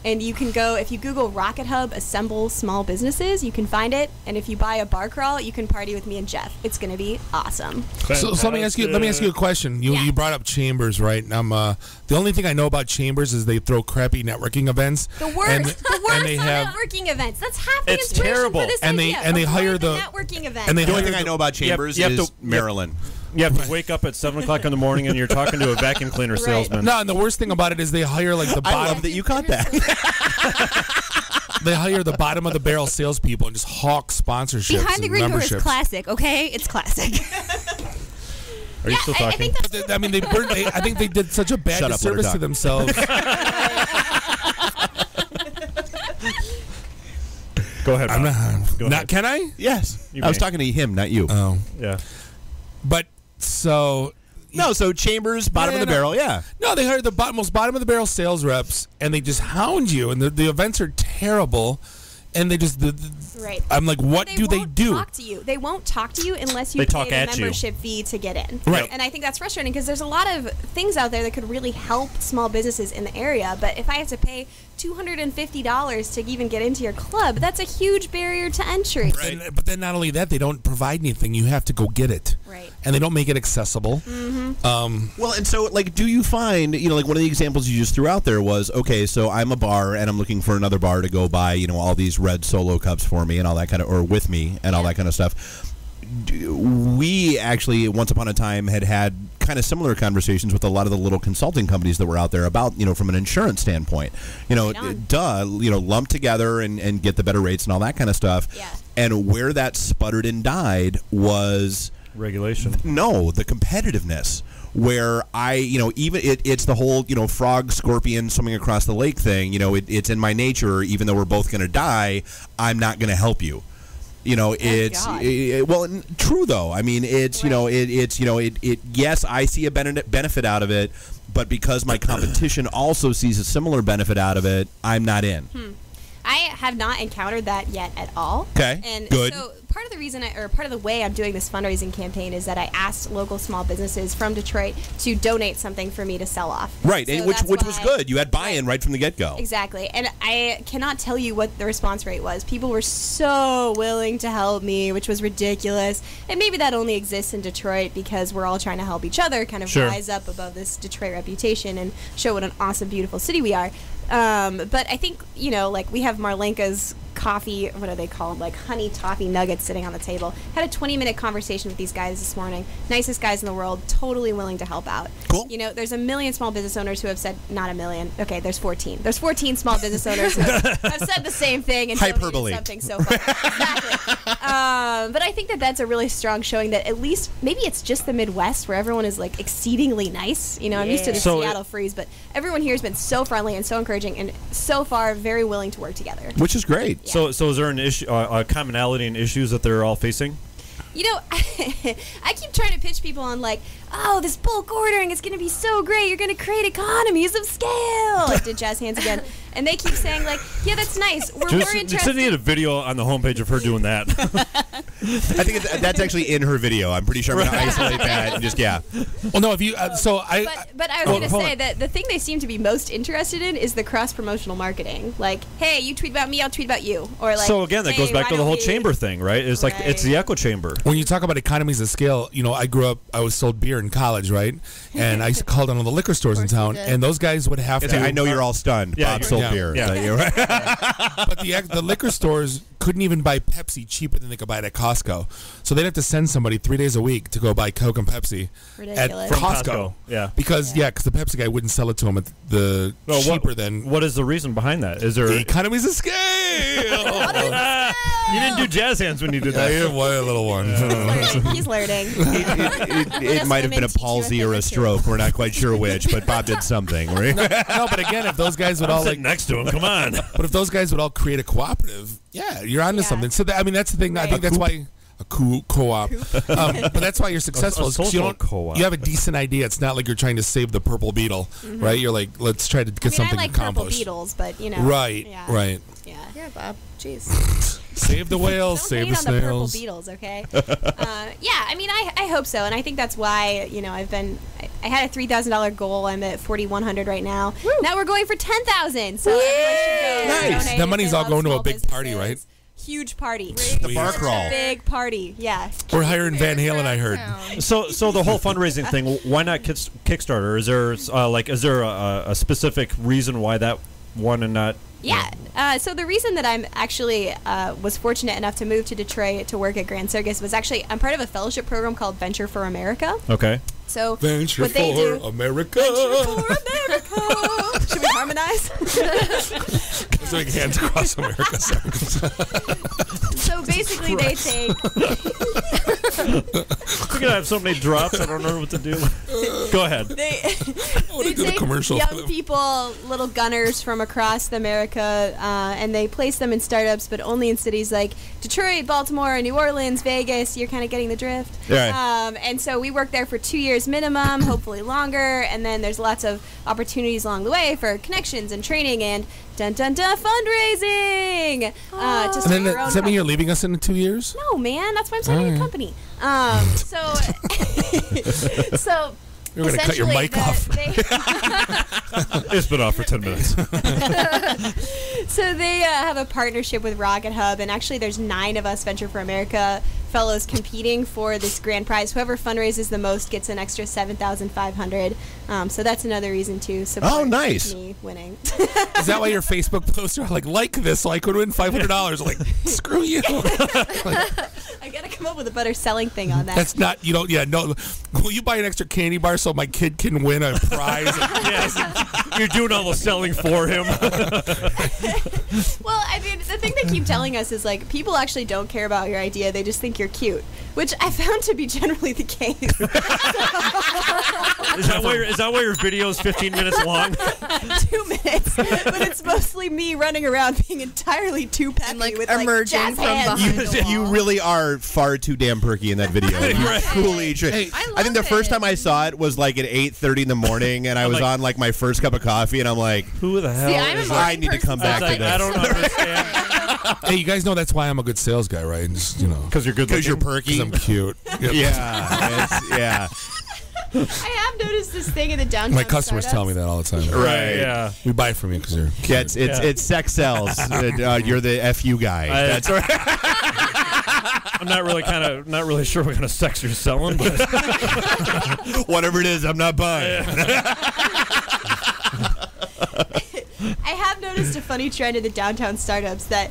And you can go, if you Google Rocket Hub Assemble Small Businesses, you can find it. And if you buy a bar crawl, you can party with me and Jeff. It's going to be awesome. So let me ask you a question. You brought up Chambers, right? And the only thing I know about Chambers is they throw crappy networking events. The worst. And they have networking events. That's half the It's inspiration terrible. for this And idea. they hire Avoid the networking event. and they The only hire thing I know about Chambers you have is to- Maryland. You have to wake up at 7 o'clock in the morning and you're talking to a vacuum cleaner salesman. No, and the worst thing about it is they hire like the I bottom. love that you caught that. They hire the bottom of the barrel salespeople and just hawk sponsorships Behind the and green door memberships. is classic, okay? It's classic. Are you still talking? I mean, I think they did such a bad Shut up, let her disservice to talk. themselves. Go ahead. I'm Bob. not. Go Not ahead. can I? Yes. You I was may. talking to him, not you. Oh, Yeah. but so No, so Chambers, bottom of the barrel, yeah. No, they hire the most bottom of the barrel sales reps, and they just hound you, and the events are terrible, and they just right. I'm like, what do they do? Talk to you. They won't talk to you unless you They pay talk the at you. membership fee to get in. Right. And I think that's frustrating because there's a lot of things out there that could really help small businesses in the area. But if I have to pay $250 to even get into your club, that's a huge barrier to entry. But then not only that, they don't provide anything. You have to go get it. Right. And they don't make it accessible. Well, and so, like, do you find, like, one of the examples you just threw out there was, okay, so I'm a bar and I'm looking for another bar to go buy, all these red Solo cups for me and all that kind of, or with me and all that kind of stuff. We actually, once upon a time, had kind of similar conversations with a lot of the little consulting companies that were out there about, from an insurance standpoint. Lump together and get the better rates and all that kind of stuff. Yeah. And where that sputtered and died was regulation. No, the competitiveness. Where it's the whole, frog, scorpion, swimming across the lake thing. It's in my nature. Even though we're both going to die, I'm not going to help you. True though. I mean, it's yes, I see a benefit out of it, but because my competition also sees a similar benefit out of it, I'm not in. I have not encountered that yet at all. Okay, and good. So part of the reason, part of the way I'm doing this fundraising campaign is that I asked local small businesses from Detroit to donate something for me to sell off. Right, so and which was good. You had buy-in right from the get-go. Exactly, and I cannot tell you what the response rate was. People were so willing to help me, which was ridiculous. And maybe that only exists in Detroit because we're all trying to help each other, kind of rise up above this Detroit reputation and show what an awesome, beautiful city we are. But I think, like we have Marlenka's coffee, what are they called? Like honey toffee nuggets sitting on the table. Had a 20-minute conversation with these guys this morning. Nicest guys in the world, totally willing to help out. Cool. There's a million small business owners who have said, not a million. Okay, there's 14. There's 14 small business owners who have said the same thing and hyperbole. Something so far. Exactly. But I think that's a really strong showing that at least maybe it's just the Midwest where everyone is like exceedingly nice. I'm used to the Seattle freeze, but everyone here has been so friendly and so encouraging and so far very willing to work together. Which is great. So is there an issue, a commonality in issues that they're all facing? I keep trying to pitch people on like, oh, this bulk ordering is going to be so great. You're going to create economies of scale. I did jazz hands again. And they keep saying like, yeah, that's nice. We're interested. Just need a video on the homepage of her doing that. I think that's actually in her video. I'm pretty sure I'm going to isolate that and just, yeah. Well, no, if you, But I was going to say that the thing they seem to be most interested in is the cross-promotional marketing. Like, hey, you tweet about me, I'll tweet about you. Or like, so again, that goes back to the whole chamber thing, right? It's like, it's the echo chamber. When you talk about economies of scale, I was sold beer in college, right? And I used to call down all the liquor stores in town, and those guys would have to. I know you're all stunned. Bob sold beer. Yeah. You're right. But the liquor stores couldn't even buy Pepsi cheaper than they could buy it at Costco. So they'd have to send somebody 3 days a week to go buy Coke and Pepsi at Costco. Yeah. Because the Pepsi guy wouldn't sell it to them at the cheaper than. What is the reason behind that? Is there economies of scale? You didn't do jazz hands when you did that. I am a little one. He's learning. It might have been a palsy or a stroke. We're not quite sure which, but Bob did something, right? No, but again, if those guys would all like next to him, come on. But if those guys would all create a cooperative, you're onto something. So that's the thing. Right. I think that's why a co-op. But that's why you're successful. You have a decent idea. It's not like you're trying to save the purple beetle, right? You're like, let's try to get something I like accomplished. Purple beetles, but Right. Yeah, Bob. Jeez. Save the whales, save the snails. The purple beetles, okay? I hope so, and I think that's why I had a $3,000 goal. I'm at $4,100 right now. Woo. Now we're going for $10,000. So everyone should go. Nice. That money's all going to a big party, right? Huge party. The bar crawl. Big party. Yeah. We're hiring Van Halen, I heard. So the whole fundraising thing. Why not Kickstarter? Is there a specific reason why that one and not? Yeah. So the reason that I'm actually was fortunate enough to move to Detroit to work at Grand Circus was actually I'm part of a fellowship program called Venture for America. Okay. So Venture what they do, America. Venture for America. Should we harmonize? It's like Hands Across America. So basically, they take. We're gonna have so many drops. I don't know what to do. Go ahead. They do the take commercial for young them. people, little gunners from across America, and they place them in startups, but only in cities like Detroit, Baltimore, New Orleans, Vegas. You're kind of getting the drift. Right. And so we work there for 2 years minimum, hopefully longer, and then there's lots of opportunities along the way for connections and training and fundraising. To And start then your own does that mean you're company. leaving us in 2 years? No, man, that's why I'm starting a Alright. company. So You're going to cut your mic off. It's been off for 10 minutes. So they have a partnership with Rocket Hub, and actually there's 9 of us Venture for America fellows competing for this grand prize. Whoever fundraises the most gets an extra $7,500. So that's another reason to support nice. me winning. Is that why your Facebook posts are like this so I could win $500? Like, screw you. I gotta come up with a better selling thing on that. That's not, you don't, yeah, no. Will you buy an extra candy bar so my kid can win a prize? Yes. You're doing all the selling for him. Well, I mean, the thing they keep telling us is like people actually don't care about your idea; they just think you're cute, which I found to be generally the case. Is that why your video is 15 minutes long? 2 minutes, but it's mostly me running around being entirely too peppy with emerging jazz from hands. behind the wall. You really are far too damn perky in that video. You truly should. I think the first time I saw it was like at 8:30 in the morning, and I was on like my first cup of coffee, and I'm like, who the hell? See, I'm is a I need to come back to this. I don't understand. Hey, you guys know that's why I'm a good sales guy, right? And just, Because you're good. Because you're perky. I'm cute. Yep. Yeah. I have noticed this thing in the downtown. My customers tell me startups. that all the time. Right. Yeah. We buy from you because you're cute. Yeah, it's sex sells. You're the FU guy. That's right. I'm not really sure what kind of sex you're selling, but Whatever it is, I'm not buying. I have noticed a funny trend in the downtown startups that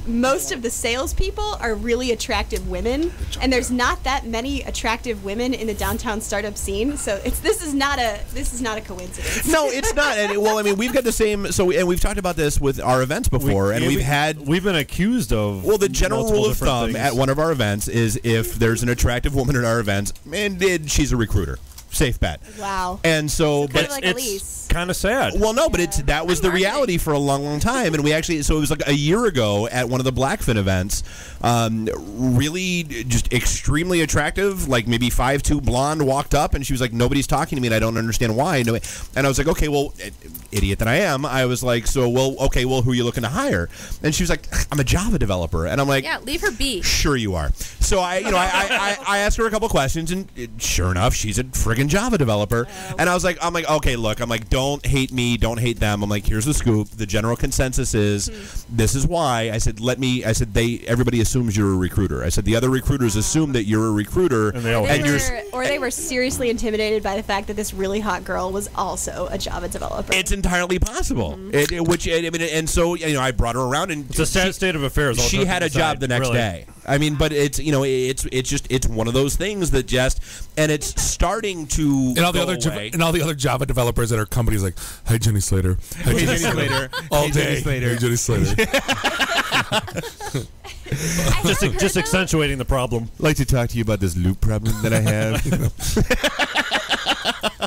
most of the salespeople are really attractive women, and there's not that many attractive women in the downtown startup scene. So this is not a coincidence. No, it's not. And, well, I mean, we've got the same. So, and we've talked about this with our events before, and we've been accused of. Well, the general rule of thumb at one of our events is if there's an attractive woman at our events, and she's a recruiter. Safe bet. Wow. And so, kind but of like Elise. kind of sad. Well, no, but that was the reality for a long, long time, and we actually. So it was like a year ago at one of the Blackfin events. Really, just extremely attractive, like maybe 5'2", blonde, walked up, and she was like, "Nobody's talking to me, and I don't understand why." And I was like, "Okay, well, idiot that I am." I was like, "So, well, okay, well, who are you looking to hire?" And she was like, "I'm a Java developer," and I'm like, Yeah, leave her be. "Sure you are." So I asked her a couple questions, and sure enough, she's a friggin' Java developer. And I'm like, okay, look, don't hate me, don't hate them. I'm like, here's the scoop. The general consensus is this is why. I said, everybody assumes you're a recruiter. I said the other recruiters assume that you're a recruiter, Or they were seriously intimidated by the fact that this really hot girl was also a Java developer. It's entirely possible. And so I brought her around, and it's a sad state of affairs. She had a job the next day. I mean, but it's it's one of those things that and it's starting to and all the other Java developers at our companies like, "Hi, Jenny Slater. Hi, Jenny Slater. All Hey, day. Jenny Slater. Hey, Jenny Slater." just accentuating the problem. I'd like to talk to you about this loop problem that I have.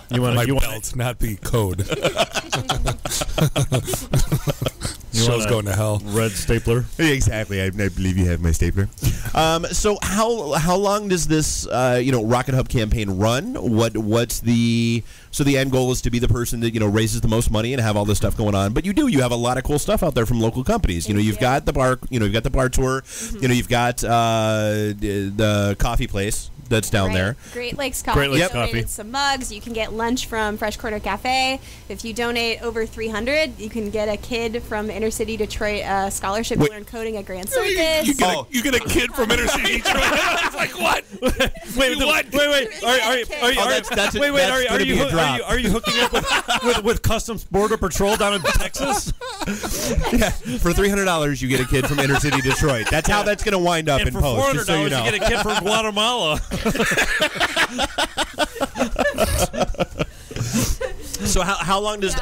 My belt, not the code. Show's going to hell. Red stapler. Exactly. I believe you have my stapler. So how long does this Rocket Hub campaign run? What's the end goal is to be the person that raises the most money and have all this stuff going on. But you have a lot of cool stuff out there from local companies. You've got the bar. You've got the bar tour. You've got the coffee place that's down there. Great Lakes Coffee. Great Lakes donated Coffee. some mugs. You can get lunch from Fresh Corner Cafe. If you donate over $300, you can get a kid from inner city Detroit a scholarship to learn coding at Grand Circus. You get a kid from inner city Detroit. I was like, what? Wait. Are you hooking up with Customs Border Patrol down in Texas? Yeah, for $300 you get a kid from inner city Detroit. That's how that's going to wind up in for post. $400 Just so you know. get a kid from Guatemala. So how long does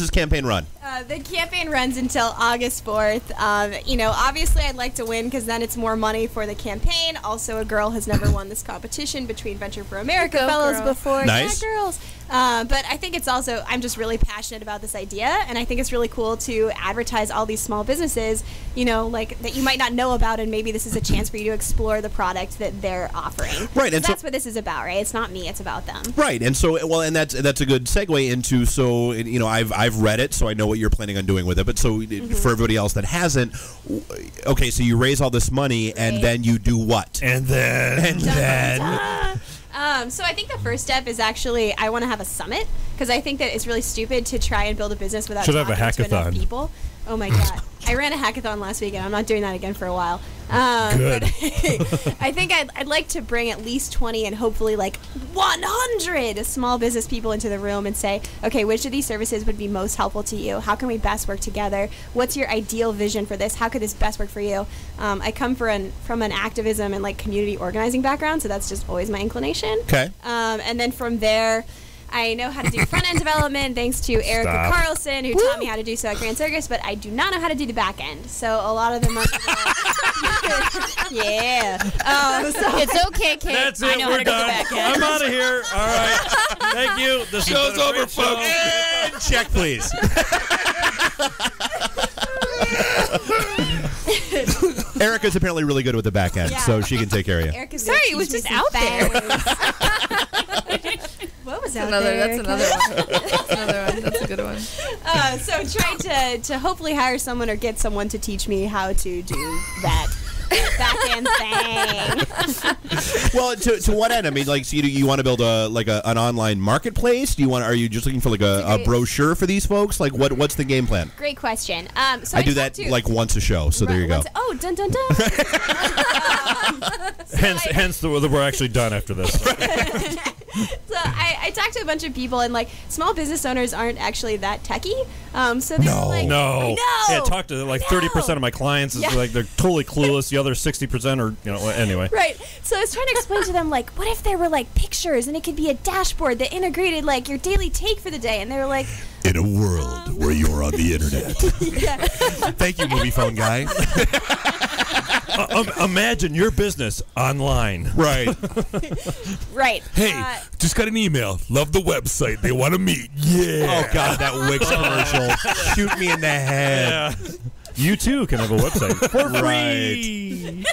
this campaign run? The campaign runs until August 4th. Obviously I'd like to win because then it's more money for the campaign. Also, a girl has never won this competition between Venture for America fellows before. Nice. Yeah, girls. But I think it's also, I'm just really passionate about this idea, and I think it's really cool to advertise all these small businesses, that you might not know about, and maybe this is a chance for you to explore the product that they're offering. Right, and that's what this is about, right? It's not me, it's about them. Right, and so that's a good segue into I've read it, so I know what you're planning on doing with it. But so for everybody else that hasn't, okay, so you raise all this money, and then you do what? And then. So I think the first step is actually I want to have a summit because I think that it's really stupid to try and build a business without Should have a talking to enough hackathon. people. Oh my god, I ran a hackathon last week and I'm not doing that again for a while. Good. But I think I'd like to bring at least 20 and hopefully like 100 small business people into the room and say, okay, which of these services would be most helpful to you? How can we best work together? What's your ideal vision for this? How could this best work for you? I come from an activism and like community organizing background, so that's just always my inclination. Okay. And then from there, I know how to do front-end development thanks to Erica Stop. Carlson, who taught me how to do so at Grand Circus, but I do not know how to do the back end. So a lot of the money... yeah. It's okay, Kate. That's I it. know We're how to do the done. back end. I'm out of here. All right. Thank you. This Show's has been a over, great show. folks. And check, please. Erica's apparently really good with the back end, so she can take care of you. Erica's Sorry, gonna it was teach just me out some there. things. What was out there? That's another one. That's another one. That's a good one. So trying to hopefully hire someone or get someone to teach me how to do that back end thing. Well, to what end? I mean, like, so you want to build an online marketplace? Are you just looking for like a brochure for these folks? Like, what's the game plan? Great question. So I do that like once a show, so there you go. Dun dun dun. Hence, we're actually done after this. So I talked to a bunch of people, and like small business owners aren't actually that techie. So they're like, No. I know. Yeah, talk to like 30% of my clients. Is like they're totally clueless. The other 60% are, anyway. Right. So I was trying to explain to them, like, what if there were like pictures and it could be a dashboard that integrated like your daily take for the day, and they were like, in a world where you're on the internet. Thank you, movie phone guy. Imagine your business online. Right. Right. Hey, just got an email. Love the website. They want to meet. Yeah. Oh God, that Wix commercial. Shoot me in the head. Yeah. You too can have a website for free.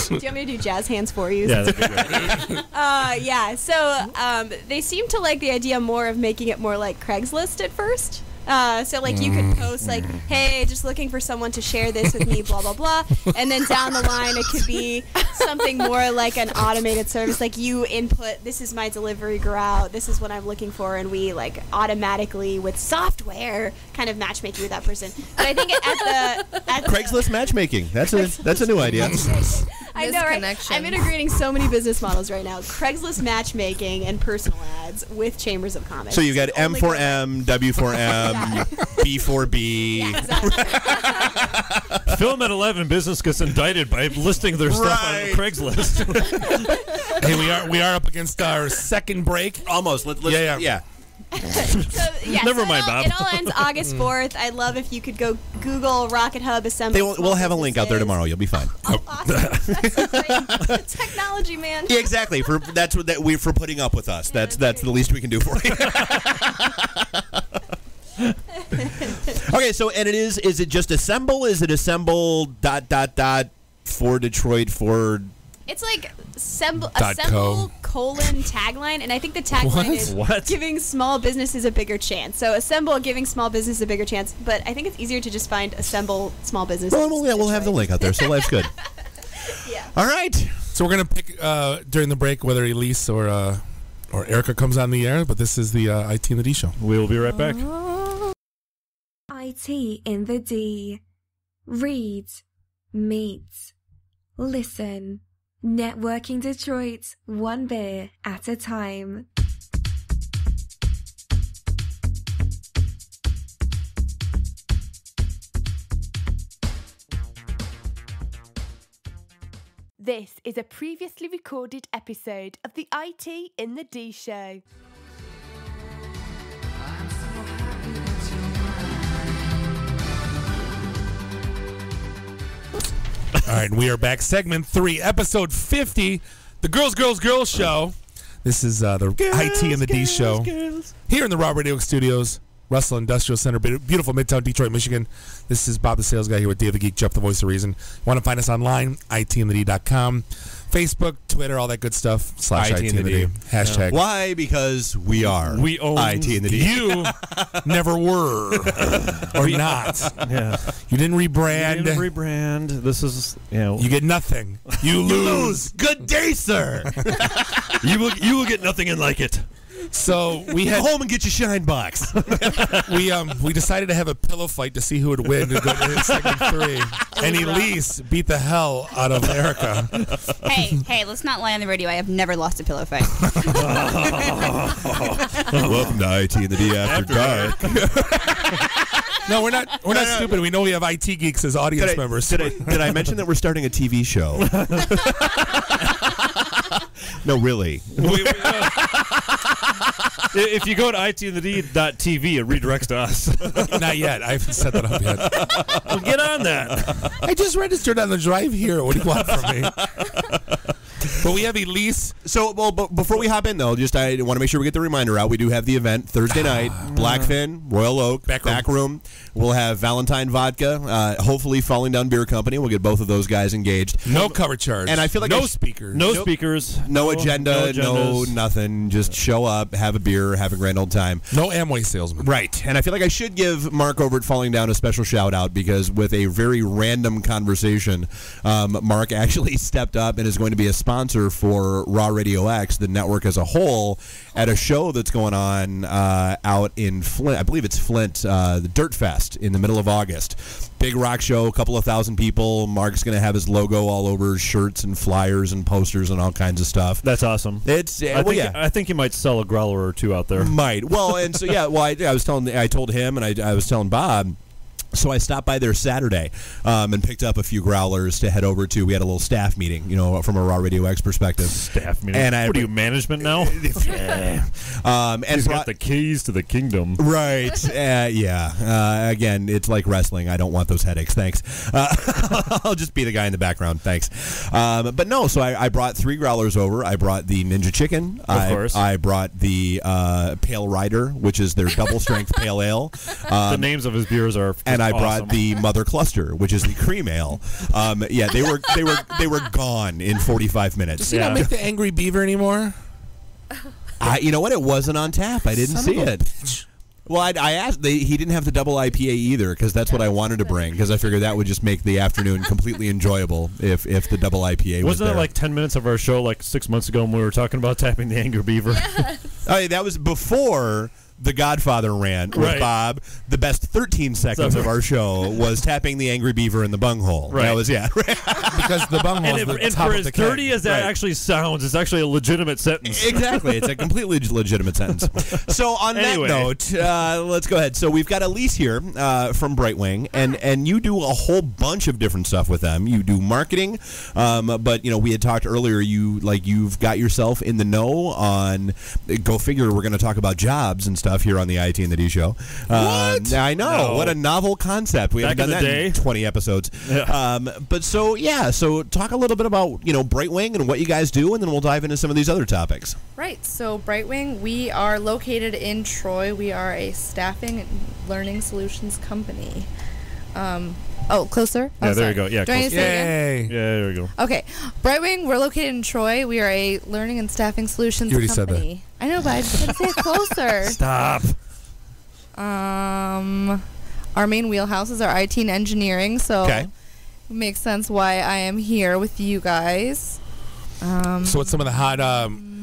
Do you want me to do jazz hands for you? Yeah, that'd be great. Yeah. So they seem to like the idea more of making it more like Craigslist at first. So like you could post like, hey, just looking for someone to share this with me, blah blah blah, and then down the line it could be something more like an automated service, like you input, this is my delivery route, this is what I'm looking for, and we like automatically with software kind of matchmaking with that person. But I think at Craigslist matchmaking. That's a new idea. I know, right? I'm integrating so many business models right now: Craigslist matchmaking and personal ads with Chambers of Commerce. So you've got M4M, W4M, B4B. Yeah, exactly. Film at 11 business gets indicted by listing their stuff on Craigslist. Hey, we are up against our second break. Almost. Let's yeah. Never mind, Bob. It all ends August 4th. I'd love if you could go Google Rocket Hub Assemble. We'll have a link out there tomorrow. You'll be fine. Awesome. That's great. Technology, man. Yeah, exactly. For putting up with us. That's the least we can do for you. Okay, so and is it just assemble? Is it assemble ... for Detroit for? It's like assemble tagline, and I think the tagline is giving small businesses a bigger chance. So assemble, giving small businesses a bigger chance, but I think it's easier to just find assemble small businesses. Well, we'll have the link out there, so life's good. Yeah. All right. So we're gonna pick during the break whether Elise or Erica comes on the air, but this is the IT and the D show. We'll be right back. IT in the D. Read, meet, listen. Networking Detroit, one beer at a time. This is a previously recorded episode of the IT in the D show. right, we are back. Segment 3, episode 50, the Girls, Girls, Girls show. This is the IT and the D show here in the Raw Radio Studios, Russell Industrial Center, beautiful Midtown Detroit, Michigan. This is Bob the Sales Guy here with Dave the Geek, Jeff the Voice of Reason. Want to find us online, itandthed.com, Facebook, Twitter, all that good stuff, / IT and the D. Hashtag. Why? Because we are. We own IT and the D. You never were. Or not. Yeah. You didn't rebrand. You didn't rebrand. This is, You get nothing. You lose. Good day, sir. You will get nothing and like it. So we Go had home and get your shine box. we decided to have a pillow fight to see who would win to go to segment 3. And Elise beat the hell out of Erica. Hey, let's not lie on the radio. I have never lost a pillow fight. Welcome to IT and the D After Dark. No, we're not stupid. We know we have IT geeks as audience members. Did I mention that we're starting a TV show? No, really. If you go to itandthed.tv, it redirects to us. Not yet. I haven't set that up yet. Well, get on that. I just registered on the drive here. What do you want from me? But we have Elise. So, but before we hop in, though, I want to make sure we get the reminder out. We do have the event Thursday night, Blackfin, Royal Oak, Back Room. We'll have Valentine Vodka, hopefully Falling Down Beer Company. We'll get both of those guys engaged. No cover charge. And I feel like no speakers. No speakers. No agenda. No agendas. nothing. Just show up, have a beer, have a grand old time. No Amway salesman. Right. And I feel like I should give Mark over at Falling Down a special shout out because with a very random conversation, Mark actually stepped up and is going to be a sponsor for Raw Radio X, the network as a whole, at a show that's going on out in Flint. I believe it's Flint, the Dirt Fest in the middle of August. Big rock show, a couple of thousand people. Mark's going to have his logo all over shirts and flyers and posters and all kinds of stuff. That's awesome. It's I think you might sell a growler or two out there. Might. Well, and so I told him and I was telling Bob. So I stopped by there Saturday and picked up a few growlers to head over to. We had a little staff meeting, from a Raw Radio X perspective. Staff meeting. And what are you, management now? And he's got the keys to the kingdom. Right. Yeah. Again, it's like wrestling. I don't want those headaches. Thanks. I'll just be the guy in the background. Thanks. But no, so I brought 3 growlers over. I brought the Ninja Chicken. Of course. I brought the Pale Rider, which is their double strength pale ale. The names of his beers are and I awesome. brought the Mother Cluster, which is the cream ale. They were gone in 45 minutes. Does he not make the Angry Beaver anymore? You know what? It wasn't on tap. I didn't see it. Bitch. Well, I asked. He didn't have the double IPA either because that's what I wanted to bring because I figured that would just make the afternoon completely enjoyable if the double IPA was Wasn't there. that like 10 minutes of our show like 6 months ago when we were talking about tapping the Angry Beaver? That was before the Godfather rant with Bob. The best 13 seconds of our show was tapping the Angry Beaver in the bunghole. Right. That was, Because the bunghole is the and top for of as the dirty keg. as that actually sounds, it's actually a legitimate sentence. Exactly. It's a completely legitimate sentence. So on that note, let's go ahead. So we've got Elise here from Brightwing, and you do a whole bunch of different stuff with them. You do marketing, but we had talked earlier. You've got yourself in the know on. Go figure. We're going to talk about jobs and stuff here on the IT and the D show. What? I know. No. What a novel concept. We haven't done that in 20 episodes. Yeah. But so talk a little bit about Brightwing and what you guys do, and then we'll dive into some of these other topics. Right. So Brightwing, we are located in Troy. We are a staffing and learning solutions company. Closer? Yeah, there you go. Yeah, Do I need to closer. say it again? Yeah, there we go. Okay. Brightwing, we're located in Troy. We are a learning and staffing solutions You already said company. I know, but I just had to say it closer. Stop. Our main wheelhouse are IT and engineering, so it makes sense why I am here with you guys. So what's some of the hot?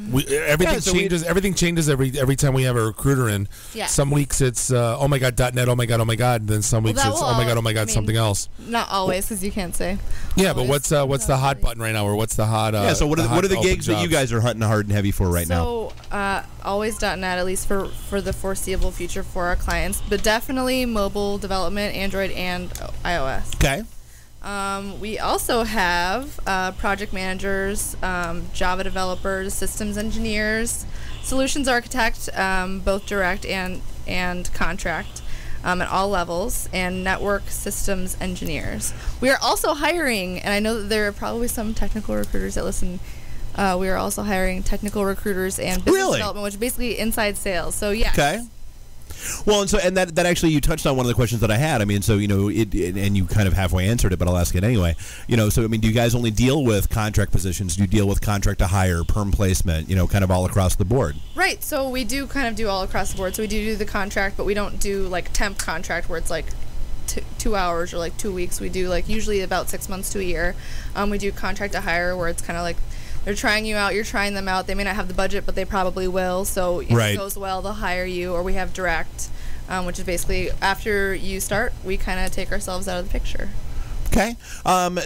Everything changes every time we have a recruiter in. Yeah. Some weeks it's oh my god .net, oh my god. And then some weeks it's oh my god something else. Not always, because you can't say. Yeah, but what's the hot button right now, or what's the hot? So what are the gigs that you guys are hunting hard and heavy for right now? So always .net, at least for the foreseeable future for our clients, but definitely mobile development, Android and iOS. Okay. We also have project managers, Java developers, systems engineers, solutions architect, both direct and contract. at all levels, and network systems engineers. We are also hiring, and I know that there are probably some technical recruiters that listen. We are also hiring technical recruiters and business development, which is basically inside sales. So yes. Okay. Well, and that actually you touched on one of the questions that I had. I mean, so and you kind of halfway answered it, but I'll ask it anyway. So I mean, do you guys only deal with contract positions? Do you deal with contract to hire, perm placement? Kind of all across the board. Right. So we do kind of do all across the board. So we do the contract, but we don't do like temp contract where it's like 2 hours or like 2 weeks. We do like usually about 6 months to a year. We do contract to hire where it's kind of like they're trying you out, you're trying them out. They may not have the budget, but they probably will. So if it goes well, they'll hire you. Or we have direct, which is basically after you start, we kind of take ourselves out of the picture. Okay.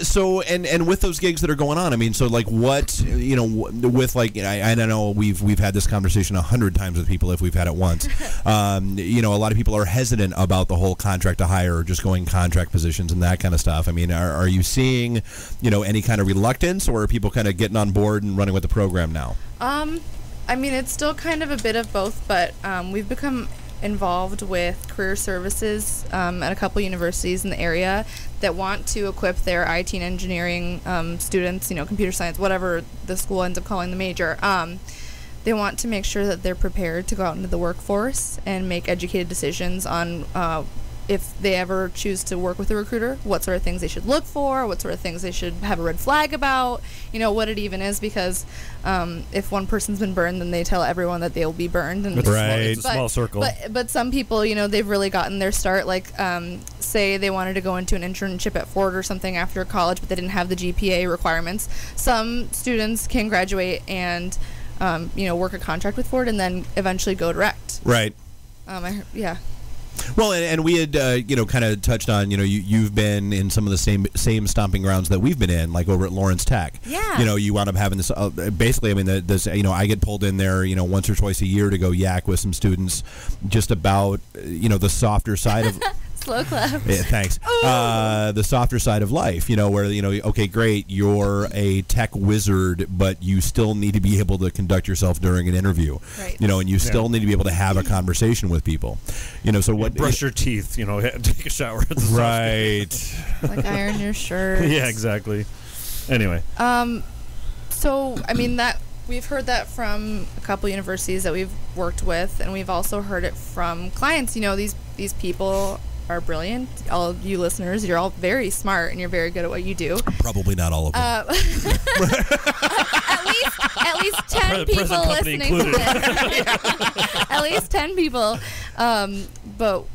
So and with those gigs that are going on, I mean, so like what with like I don't know, we've had this conversation 100 times with people if we've had it once. A lot of people are hesitant about the whole contract to hire or just going contract positions and that kind of stuff. I mean, are you seeing any kind of reluctance, or are people kind of getting on board and running with the program now? I mean, it's still kind of a bit of both, but we've become involved with career services at a couple universities in the area that want to equip their IT and engineering students, computer science, whatever the school ends up calling the major. They want to make sure that they're prepared to go out into the workforce and make educated decisions on if they ever choose to work with a recruiter, what sort of things they should look for, what sort of things they should have a red flag about, what it even is, because if one person's been burned, then they tell everyone that they'll be burned. And it's a small circle. But some people, they've really gotten their start, like say they wanted to go into an internship at Ford or something after college, but they didn't have the GPA requirements. Some students can graduate and work a contract with Ford and then eventually go direct. Right. Yeah. Well, and we had kind of touched on you've been in some of the same stomping grounds that we've been in, like over at Lawrence Tech. Yeah. You wound up having this. Basically, I mean, this. I get pulled in there, once or twice a year to go yak with some students, just about the softer side of. Slow clap. Yeah, thanks. The softer side of life, where okay, great, you're a tech wizard, but you still need to be able to conduct yourself during an interview, right? And you still need to be able to have a conversation with people, so what? Brush your teeth, take a shower. Right. Like iron your shirt. Yeah, exactly. Anyway. So I mean that. We've heard that from a couple universities that we've worked with, and we've also heard it from clients. These people are brilliant. All of you listeners, you're all very smart, and you're very good at what you do. Probably not all of them. At least 10 people listening to this. At least 10 people. But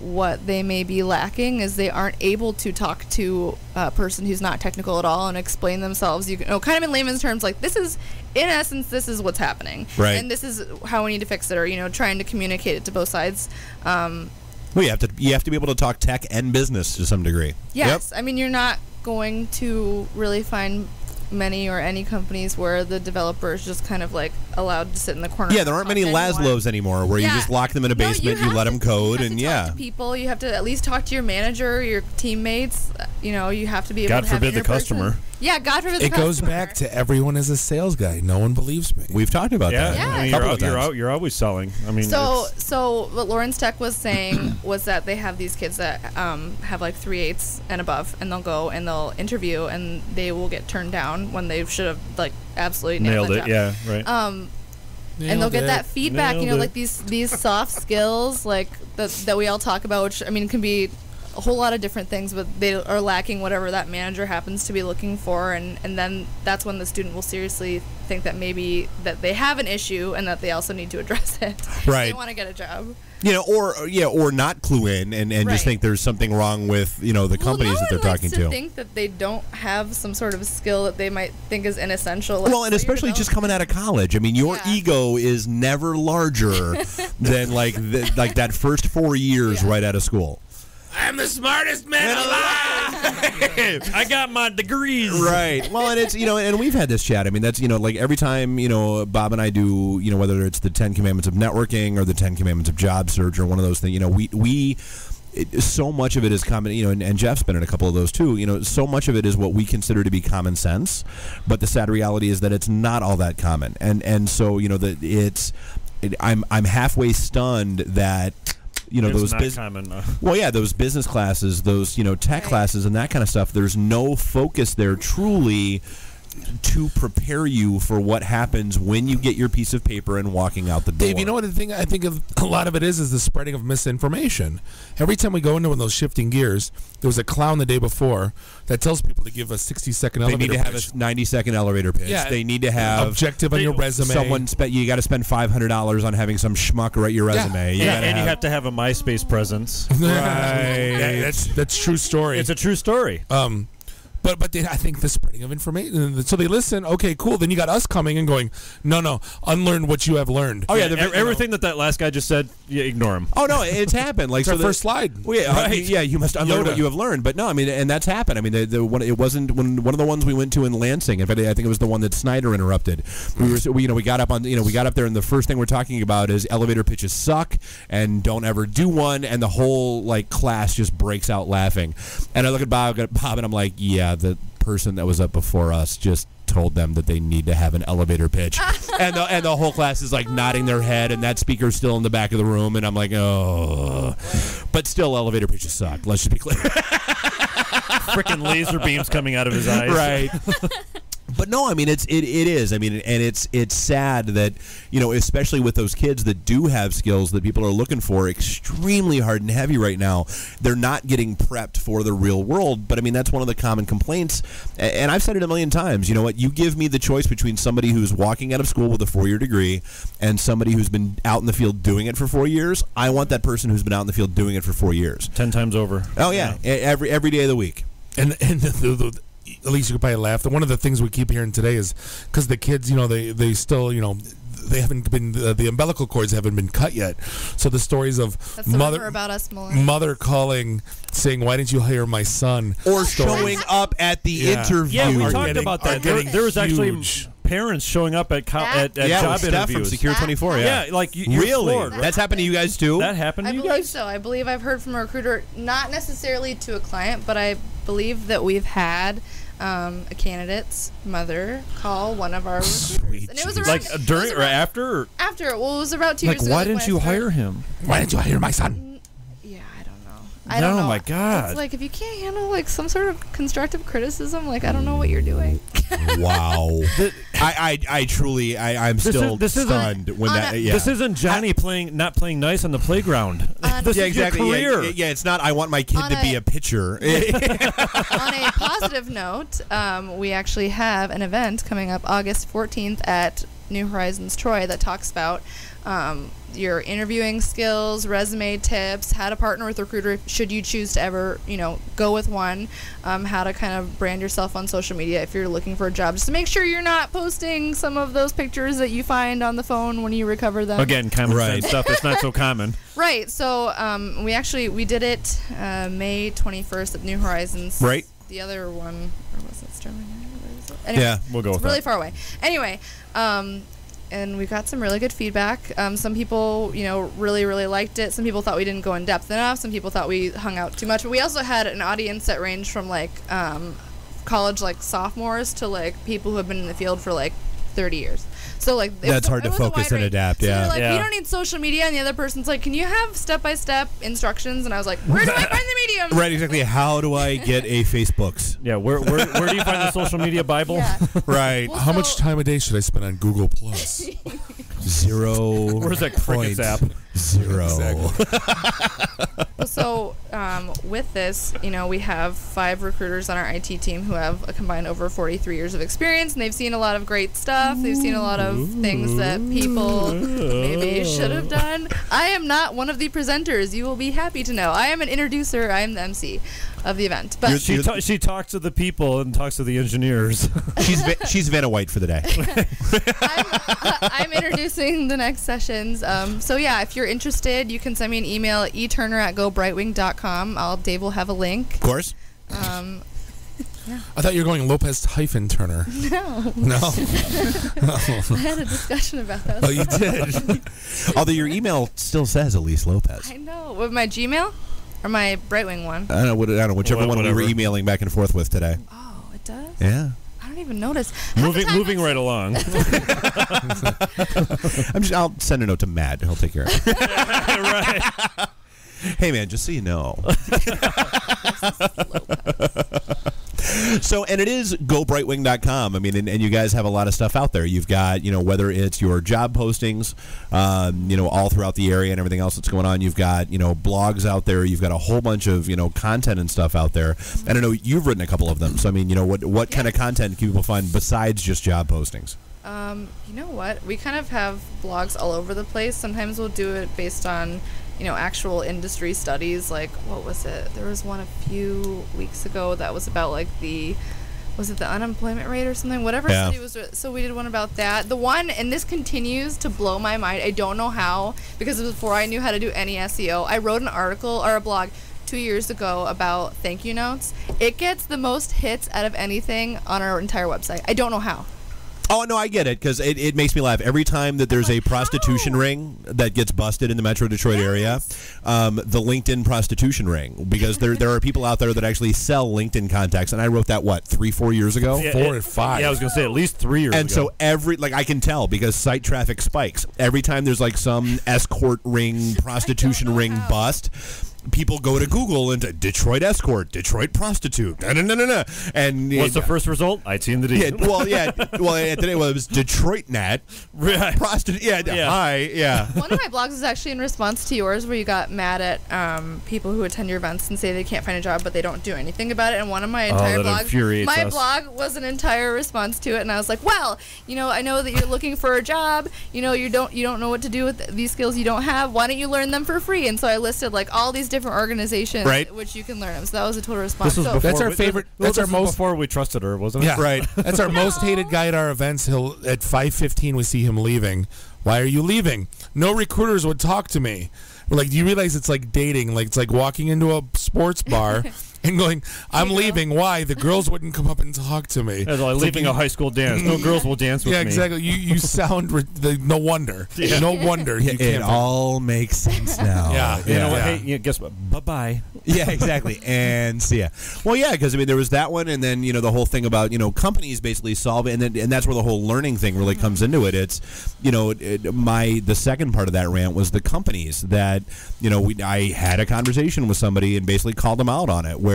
what they may be lacking is they aren't able to talk to a person who's not technical at all and explain themselves. Kind of in layman's terms, like this is, in essence, this is what's happening, right? And this is how we need to fix it, or trying to communicate it to both sides. Well, you have to be able to talk tech and business to some degree. Yes, yep. I mean, you're not going to really find many or any companies where the developer is just kind of like allowed to sit in the corner. Yeah, there aren't many Laszlos anymore where you just lock them in a basement, you let them code, and talk to people. You have to at least talk to your manager, your teammates. You have to be able God to have forbid the customer. Yeah, God forbid the customer. It goes back to everyone is a sales guy. No one believes me. We've talked about that. Yeah. I mean, you're always selling. I mean, so what Lawrence Tech was saying was that they have these kids that have like 3/8 and above, and they'll go and they'll interview, and they will get turned down when they should have like absolutely nailed it. Yeah, right. And they'll get that feedback. Like these soft skills like that we all talk about, which I mean can be a whole lot of different things, but they are lacking whatever that manager happens to be looking for, and then that's when the student will seriously think that maybe that they have an issue and that they also need to address it. Right. They want to get a job. Or not clue in and just think there's something wrong with the companies that they're talking to. Think that they don't have some sort of skill that they might think is inessential. Well, and especially just coming out of college. I mean, your ego is never larger than like that first 4 years right out of school. I'm the smartest man alive. I got my degrees. Right. Well, and it's and we've had this chat. I mean, that's like every time Bob and I do whether it's the 10 Commandments of networking or the 10 Commandments of job search or one of those things. So much of it is common. And Jeff's been in a couple of those too. So much of it is what we consider to be common sense, but the sad reality is that it's not all that common. And so that I'm halfway stunned that It's those not common. Well, yeah, those business classes, those tech classes, and that kind of stuff. There's no focus there truly to prepare you for what happens when you get your piece of paper and walking out the door. Dave, you know what the thing I think of a lot of it is the spreading of misinformation. Every time we go into one of those shifting gears, there was a clown the day before that tells people to give a 60-second elevator pitch. They need to have a 90-second elevator pitch. Yeah, they need to have objective on your resume. You got to spend $500 on having some schmuck write your resume. You have to have a MySpace presence. Right. Yeah, that's true story. It's a true story. But I think the spreading of information. So they listen. Okay, cool. Then you got us coming and going. No, unlearn what you have learned. Oh yeah, everything that last guy just said. Yeah, ignore him. Oh no, it's happened. Like it's our first slide. Well, yeah, right. You must unlearn what you have learned. But no, I mean, and that's happened. I mean, it wasn't one of the ones we went to in Lansing. In fact, I think it was the one that Snyder interrupted. We got up there, and the first thing we're talking about is elevator pitches suck and don't ever do one, and the whole class just breaks out laughing. And I look at Bob, and I'm like, yeah. The person that was up before us just told them that they need to have an elevator pitch, and the whole class is nodding their head, and that speaker's still in the back of the room, and I'm like, oh, but still, elevator pitches suck. Let's just be clear. Freaking laser beams coming out of his eyes, right? But no, I mean it is. I mean, and it's sad that especially with those kids that do have skills that people are looking for extremely hard and heavy right now, they're not getting prepped for the real world. But I mean that's one of the common complaints, and I've said it a million times. You know what? You give me the choice between somebody who's walking out of school with a 4-year degree and somebody who's been out in the field doing it for 4 years. I want that person who's been out in the field doing it for 4 years, 10 times over. Oh yeah. Every day of the week. And at least you could probably laugh. One of the things we keep hearing today is because the kids, they still, they haven't been the umbilical cords haven't been cut yet. So the stories of mother calling, saying, "Why didn't you hire my son?" Or showing up at the interview. Yeah, we talked about that. There was actually parents showing up at job interviews. From Secure 24. Yeah, really? Floored. That's happened to you guys too? That happened to you guys? I believe so. I believe I've heard from a recruiter, not necessarily to a client, but I believe that we've had a candidate's mother call one of our recruiters. And it was around, during or after? Or? After. Well, it was about 2 years ago. Why didn't you hire him? Why didn't you hire my son? I don't know. Oh my God! It's if you can't handle some sort of constructive criticism, I don't know what you're doing. Wow. I truly I'm still stunned when that. Yeah. This isn't Johnny not playing nice on the playground. This is your career. Yeah, it's not. I want my kid to be a pitcher. On a positive note, we actually have an event coming up August 14th at New Horizons Troy that talks about your interviewing skills, resume tips, how to partner with a recruiter should you choose to ever, go with one, how to kind of brand yourself on social media if you're looking for a job, just to make sure you're not posting some of those pictures that you find on the phone when you recover them. Again, common sense stuff that's not so common. Right. So we did it May 21st at New Horizons. Right. The other one, or was it Sterling? Anyway, yeah, we'll go with that. Really far away. Anyway, and we got some really good feedback. Some people, really, really liked it. Some people thought we didn't go in depth enough. Some people thought we hung out too much. But we also had an audience that ranged from college sophomores to people who have been in the field for 30 years. So that's hard to focus and adapt. So yeah. You don't need social media, and the other person's can you have step-by-step instructions? And I was like, where do I find the medium? Right, exactly. How do I get a Facebooks? Yeah, where do you find the social media Bible? Yeah. Right. How much time a day should I spend on Google Plus? 0. Where's that Crickets app? 0. Exactly. So with this, we have 5 recruiters on our IT team who have a combined over 43 years of experience, and they've seen a lot of great stuff. They've seen a lot of things that people maybe should have done. I am not one of the presenters. You will be happy to know. I am an introducer. I am the MC of the event. But she talks to the people and talks to the engineers. She's Vanna White for the day. I'm introducing the next sessions. So yeah, if you're interested, you can send me an email, eturner@gobrightwing.com. Dave will have a link. Of course. Yeah. I thought you were going Lopez-Turner. No. No? I had a discussion about that. Oh, you did? Although your email still says Elise Lopez. I know. With my Gmail? Or my Brightwing one? I don't know. Whichever one we were emailing back and forth with today. Oh, it does? Yeah. I don't even notice. Moving right along. I'll send a note to Matt. He'll take care of it. Right. Hey, man, just so you know. So, and it is gobrightwing.com. I mean, and you guys have a lot of stuff out there. You've got, whether it's your job postings, all throughout the area and everything else that's going on. You've got, blogs out there. You've got a whole bunch of, content and stuff out there. And I know you've written a couple of them. So, I mean, what kind of content can people find besides just job postings? You know what? We kind of have blogs all over the place. Sometimes we'll do it based on, actual industry studies. Like, what was it? There was one a few weeks ago that was about, like, was it the unemployment rate or something? Whatever study was. So we did one about that. The one, and this continues to blow my mind. I don't know how, because before I knew how to do any SEO, I wrote an article or a blog 2 years ago about thank you notes. It gets the most hits out of anything on our entire website. I don't know how. Oh, no, I get it, because it makes me laugh. Every time that there's a prostitution ring that gets busted in the Metro Detroit area, the LinkedIn prostitution ring, because there are people out there that actually sell LinkedIn contacts, and I wrote that, 3-4 years ago? Yeah, 4 or 5. Yeah, I was going to say at least 3 years ago. And so I can tell, because site traffic spikes. Every time there's some escort ring, prostitution ring bust, people go to Google and Detroit escort, Detroit prostitute, and what's the first result? IT in the D. Today it was Detroit Net, prostitute. Hi. One of my blogs was actually in response to yours, where you got mad at people who attend your events and say they can't find a job, but they don't do anything about it. And one of my entire blogs, blog was an entire response to it, and I was like, well, I know that you're looking for a job. You don't know what to do with these skills you don't have. Why don't you learn them for free? And so I listed all these different organizations which you can learn them. So that was a total response. That's our favorite. That's our most before we trusted her, wasn't it? Yeah, right. That's our most hated guy at our events. At 5:15 we see him leaving. Why are you leaving? No recruiters would talk to me. We're like, do you realize it's like dating? It's like walking into a sports bar and going, I'm leaving. Why? The girls wouldn't come up and talk to me. It's like leaving a high school dance. No girls will dance with me. Yeah, exactly. You sound no wonder. Yeah. No wonder. It all makes sense now. Yeah. You know what? Hey, guess what? Bye-bye. Yeah, exactly. And see ya. Well, yeah, because there was that one, and then the whole thing about companies basically solve it, and that's where the whole learning thing really comes into it. It's the second part of that rant was the companies that I had a conversation with somebody and basically called them out on it, where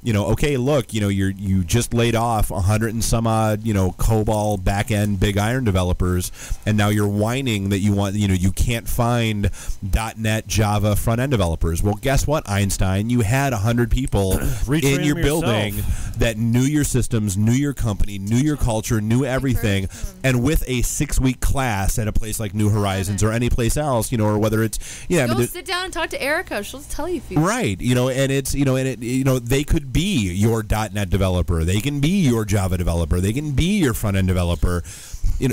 okay, look, you just laid off 100 and some odd COBOL back end big iron developers, and now you're whining that you can't find .NET Java front end developers. Well, guess what, Einstein? You had 100 people in your building that knew your systems, knew your company, knew your culture, knew everything, and with a 6-week class at a place like New Horizons or any place else, or whether it's go sit down and talk to Erica. She'll tell you. Right, and it's they could be your .NET developer, they can be your Java developer, they can be your front end developer.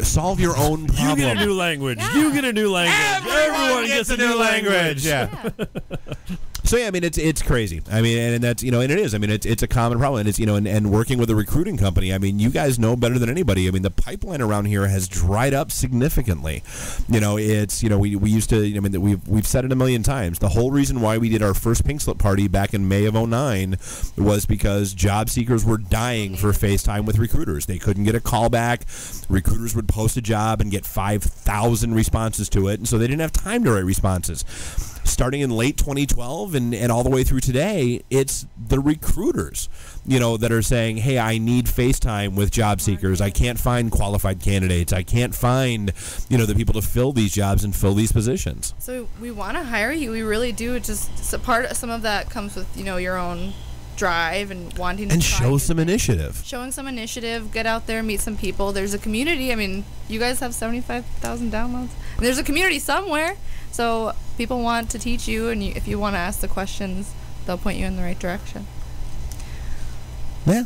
Solve your own problem. You get a new language. Yeah. You get a new language. Everyone gets a new language. Yeah. So yeah, it's crazy. And that's and it is. It's a common problem. And it's and working with a recruiting company. You guys know better than anybody. The pipeline around here has dried up significantly. It's we used to. We've said it a million times. The whole reason why we did our first Pink Slip party back in May of 2009 was because job seekers were dying for FaceTime with recruiters. They couldn't get a call back. Recruiters would post a job and get 5,000 responses to it, and so they didn't have time to write responses. Starting in late 2012 and all the way through today, it's the recruiters, that are saying, hey, I need FaceTime with job seekers. I can't find qualified candidates. I can't find, the people to fill these jobs and fill these positions. So we want to hire you. We really do. Just some of that comes with, your own drive and wanting to and show some initiative. Showing some initiative, get out there, meet some people. There's a community. You guys have 75,000 downloads. And there's a community somewhere. So people want to teach you, and if you want to ask the questions, they'll point you in the right direction. Yeah.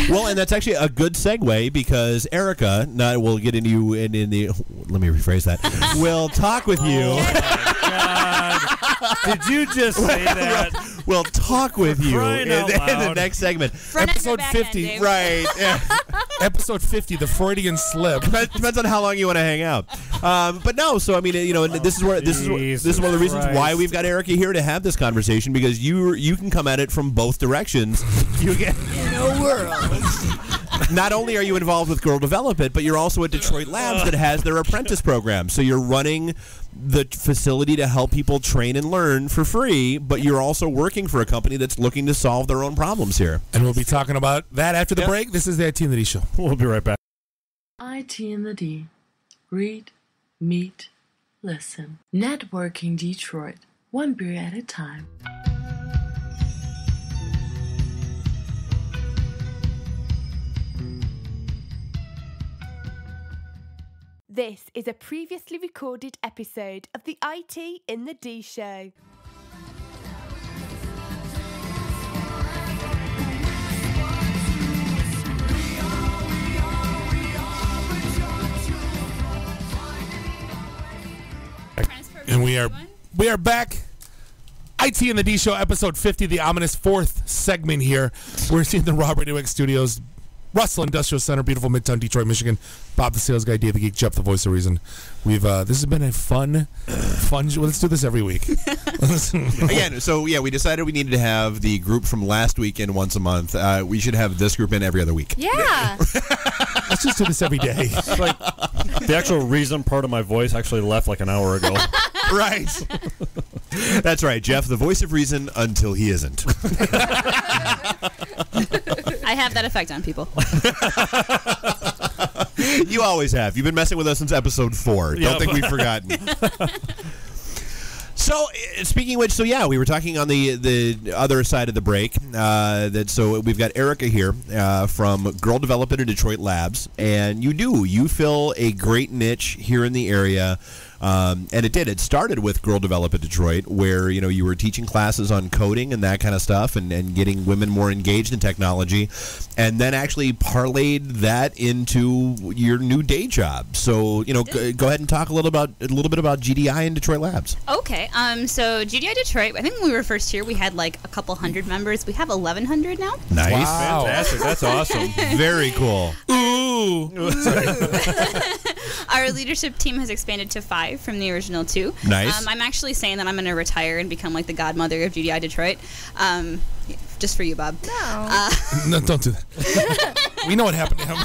Well, and that's actually a good segue, because Erica, we'll get into you in the. Let me rephrase that. We'll talk with you. Oh my God. Did you just say that? We'll talk with you in the next segment. Episode 50. Right. Yeah. Episode 50, the Freudian slip. Depends on how long you want to hang out. But no, so this is one of the reasons why we've got Erica here to have this conversation, because you can come at it from both directions. You get in a world. Not only are you involved with Girl Develop It, but you're also at Detroit Labs that has their apprentice program. So you're running the facility to help people train and learn for free, but you're also working for a company that's looking to solve their own problems here. And we'll be talking about that after the break. This is the IT and the D Show. We'll be right back. IT and the D. Read, meet, listen. Networking Detroit. One beer at a time. This is a previously recorded episode of the IT in the D Show. And we are back. IT in the D Show, episode 50, the ominous fourth segment here. We're in the Raw Radio X Studios, Russell Industrial Center, beautiful Midtown Detroit, Michigan. Bob the Sales Guy, Dave the Geek, Jeff the Voice of Reason. We've this has been a fun. Let's do this every week. Again, so yeah, we decided we needed to have the group from last week in once a month. We should have this group in every other week. Yeah. Let's just do this every day. Like, the actual reason part of my voice actually left like an hour ago. Right. That's right, Jeff, the voice of reason until he isn't. I have that effect on people. You always have. You've been messing with us since episode 4. Don't think we've forgotten. So, speaking of which, so yeah, we were talking on the other side of the break. So we've got Erica here from Girl Development in Detroit Labs, and you fill a great niche here in the area. And it started with Girl Development Detroit, where you were teaching classes on coding and that kind of stuff, and getting women more engaged in technology, and then actually parlayed that into your new day job. So go ahead and talk a little bit about GDI and Detroit Labs. Okay, so GDI Detroit, I think when we were first here, we had like a couple hundred members. We have 1,100 now. Nice, wow. Fantastic. That's awesome. Very cool. Ooh. Our leadership team has expanded to 5 from the original 2. Nice. I'm actually saying that I'm going to retire and become like the godmother of GDI Detroit. Just for you, Bob. No. No, don't do that. We know what happened to him.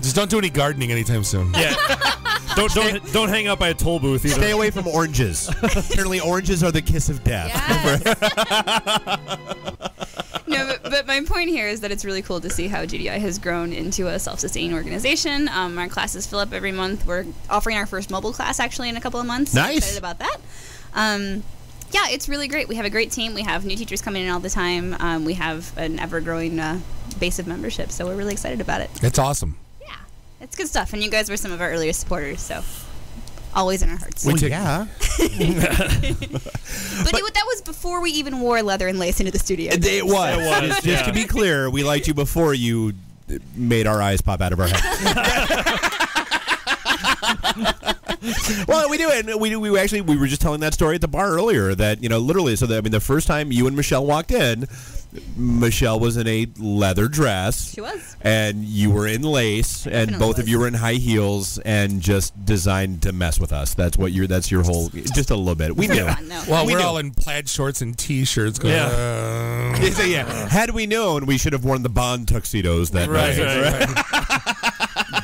Just don't do any gardening anytime soon. Yeah. Don't hang out by a toll booth either. Stay away from oranges. Apparently, oranges are the kiss of death. Yes. No, but my point here is that it's really cool to see how GDI has grown into a self-sustaining organization. Our classes fill up every month. We're offering our first mobile class actually in a couple of months. Nice. I'm excited about that. Yeah, it's really great. We have a great team. We have new teachers coming in all the time. We have an ever-growing base of membership, so we're really excited about it. It's awesome. Yeah, it's good stuff. And you guys were some of our earliest supporters, so always in our hearts. Yeah. But that was before we even wore leather and lace into the studio. It was. Just to be clear, we liked you before you made our eyes pop out of our heads. Well, we do, and we were just telling that story at the bar earlier. That literally. So the first time you and Michelle walked in, Michelle was in a leather dress. She was. And you were in lace, and both of you were in high heels, and just designed to mess with us. That's your whole. Just a little bit. We knew. Well, we're all in plaid shorts and T-shirts. Going, yeah. Had we known, we should have worn the Bond tuxedos that night. Right.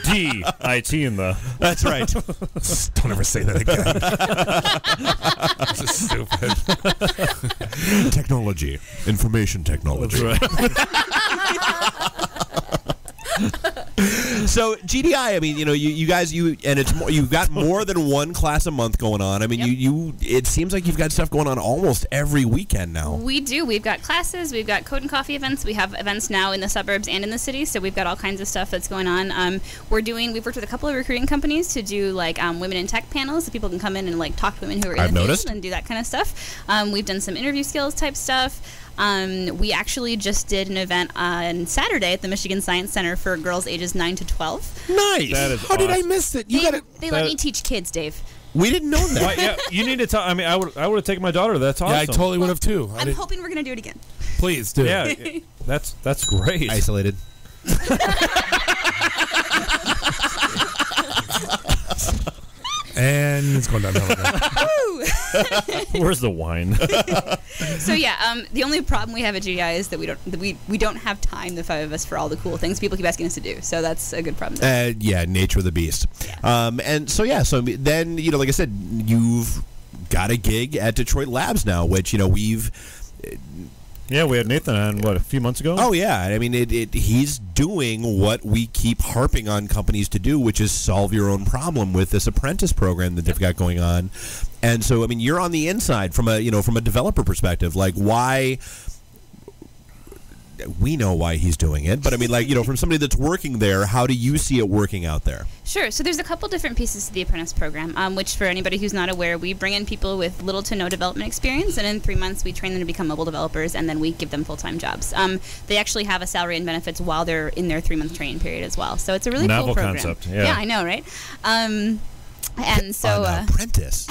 IT in the. That's right. Don't ever say that again. This is stupid. Technology, information technology. That's right. So GDI, you guys, and it's more, you've got more than one class a month going on. It seems like you've got stuff going on almost every weekend now. We do. We've got classes. We've got code and coffee events. We have events now in the suburbs and in the city. So we've got all kinds of stuff that's going on. We've worked with a couple of recruiting companies to do like women in tech panels, so people can come in and like talk to women who are in the field and do that kind of stuff. We've done some interview skills type stuff. We actually just did an event on Saturday at the Michigan Science Center for girls ages 9 to 12. Nice. That is How did I miss it? They let me teach kids, Dave. We didn't know that. Well, yeah, you need to tell. I would have taken my daughter. That's awesome. Yeah, I totally would have too. I'm hoping we're gonna do it again. Please do. Yeah, that's great. Isolated. And it's going downhill again. Where's the wine? So yeah, the only problem we have at GDI is that we don't have time, the five of us, for all the cool things people keep asking us to do. So that's a good problem. Yeah, nature of the beast. Yeah. And so then like I said, you've got a gig at Detroit Labs now, which we've. Yeah, we had Nathan on, a few months ago? Oh, yeah. I mean, he's doing what we keep harping on companies to do, which is solve your own problem with this apprentice program that they've got going on. And so, I mean, you're on the inside from a developer perspective. Like, why... We know why he's doing it, but I mean, from somebody that's working there, how do you see it working out there? Sure. So there's a couple different pieces to the apprentice program, which for anybody who's not aware, we bring in people with little to no development experience, and in 3 months we train them to become mobile developers, and then we give them full-time jobs. They actually have a salary and benefits while they're in their 3-month training period as well. So it's a really novel cool program. Concept. Yeah, I know, right? And so an apprentice,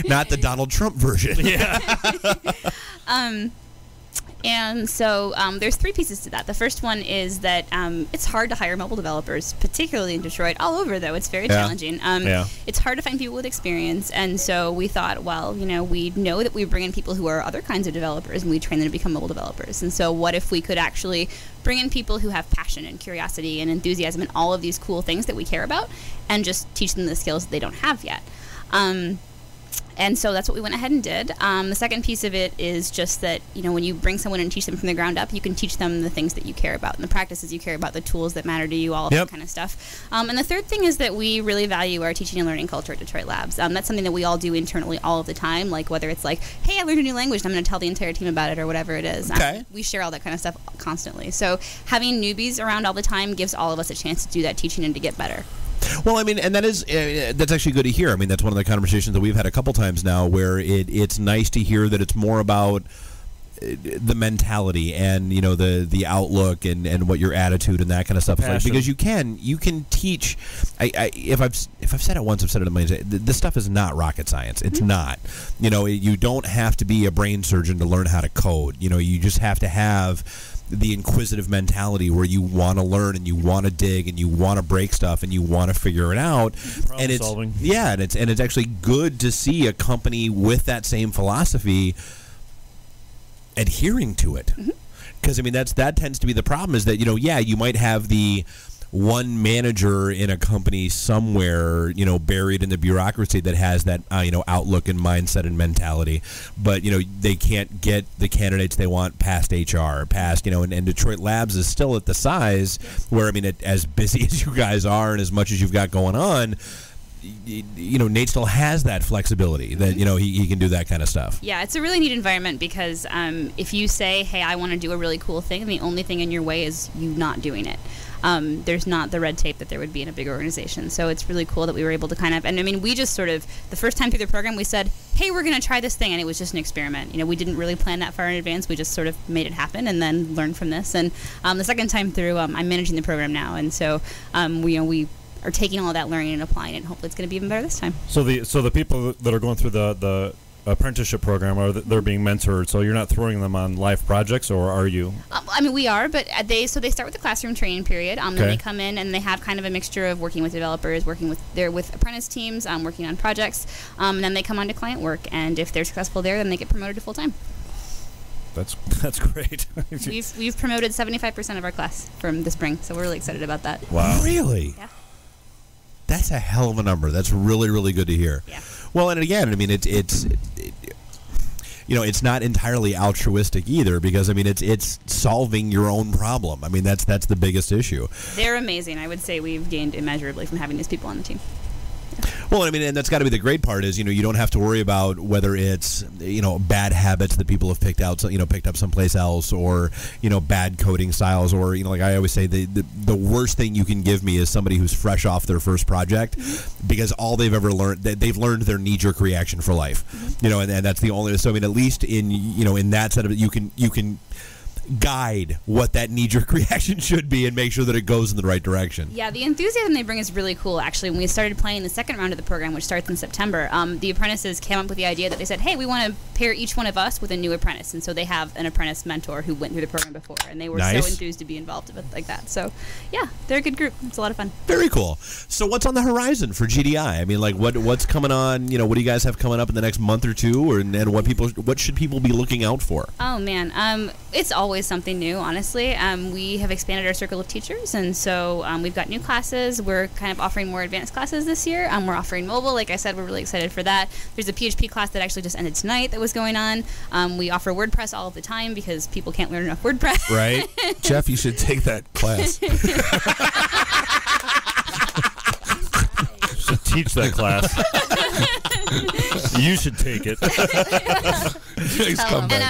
not the Donald Trump version. Yeah. And so there's 3 pieces to that. The first one is that it's hard to hire mobile developers, particularly in Detroit. All over, though, it's very challenging. It's hard to find people with experience. And so we thought, well, we know that we bring in people who are other kinds of developers, and we train them to become mobile developers. And so what if we could actually bring in people who have passion and curiosity and enthusiasm and all of these cool things that we care about, and just teach them the skills that they don't have yet? And so that's what we went ahead and did. The second piece of it is just that, when you bring someone and teach them from the ground up, you can teach them the things that you care about and the practices you care about, the tools that matter to you, all of that kind of stuff. And the third thing is that we really value our teaching and learning culture at Detroit Labs. That's something that we all do internally all of the time, like whether it's like, hey, I learned a new language and I'm going to tell the entire team about it, or whatever it is. Okay. We share all that kind of stuff constantly. So having newbies around all the time gives all of us a chance to do that teaching and to get better. Well, I mean, and that's actually good to hear. I mean, that's one of the conversations that we've had a couple times now, where it's nice to hear that it's more about the mentality and the outlook and what your attitude and that kind of stuff is like, because you can teach. If I've said it once, I've said it a million times. This stuff is not rocket science. It's not. You don't have to be a brain surgeon to learn how to code. You just have to have the inquisitive mentality where you want to learn and you want to dig and you want to break stuff and you want to figure it out. Problem solving. And it's actually good to see a company with that same philosophy adhering to it. Because I mean that tends to be the problem, is that you might have the one manager in a company somewhere, buried in the bureaucracy that has that, outlook and mindset and mentality, but they can't get the candidates they want past HR, and Detroit Labs is still at the size where, I mean, as busy as you guys are and as much as you've got going on, Nate still has that flexibility that he can do that kind of stuff. Yeah, it's a really neat environment because if you say, hey, I want to do a really cool thing, and the only thing in your way is you not doing it, there's not the red tape that there would be in a big organization. So it's really cool that we were able to kind of, and I mean, we just sort of, the first time through the program, we said, hey, we're going to try this thing, and it was just an experiment. We didn't really plan that far in advance. We just sort of made it happen and then learned from this. And the second time through, I'm managing the program now, and so we are taking all that learning and applying it, and hopefully it's going to be even better this time. So the people that are going through the apprenticeship program, they're being mentored, so you're not throwing them on live projects, or are you? I mean, we are, but they start with the classroom training period. Then they come in and they have kind of a mixture of working with developers, working with apprentice teams, working on projects, and then they come on to client work, and if they're successful there, then they get promoted to full time. That's great. We've promoted 75% of our class from the spring, so we're really excited about that. Wow, really? Yeah. That's a hell of a number. That's really, really good to hear. Yeah. Well, and again, I mean, it's not entirely altruistic either, because I mean, it's solving your own problem. I mean, that's the biggest issue. They're amazing. I would say we've gained immeasurably from having these people on the team. Well, I mean, and that's got to be the great part is, you don't have to worry about whether it's, bad habits that people have picked up someplace else, or, bad coding styles, or, like I always say, the worst thing you can give me is somebody who's fresh off their first project, because all they've ever learned, they've learned their knee-jerk reaction for life, and that's the only, so I mean, at least in that set of, you can guide what that knee-jerk reaction should be and make sure that it goes in the right direction. Yeah, the enthusiasm they bring is really cool, actually. When we started planning the second round of the program, which starts in September, the apprentices came up with the idea that they said, hey, we want to pair each one of us with a new apprentice. And so they have an apprentice mentor who went through the program before, and they were so enthused to be involved with like that. So, yeah, they're a good group. It's a lot of fun. Very cool. So what's on the horizon for GDI? I mean, like, what's coming on? You know, what do you guys have coming up in the next month or two? And what should people be looking out for? Oh, man. It's always something new, honestly. We have expanded our circle of teachers, and so we've got new classes. We're kind of offering more advanced classes this year. We're offering mobile. Like I said, we're really excited for that. There's a PHP class that actually just ended tonight that was going on. We offer WordPress all of the time because people can't learn enough WordPress. Right. Jeff, you should take that class. You should teach that class. You should take it.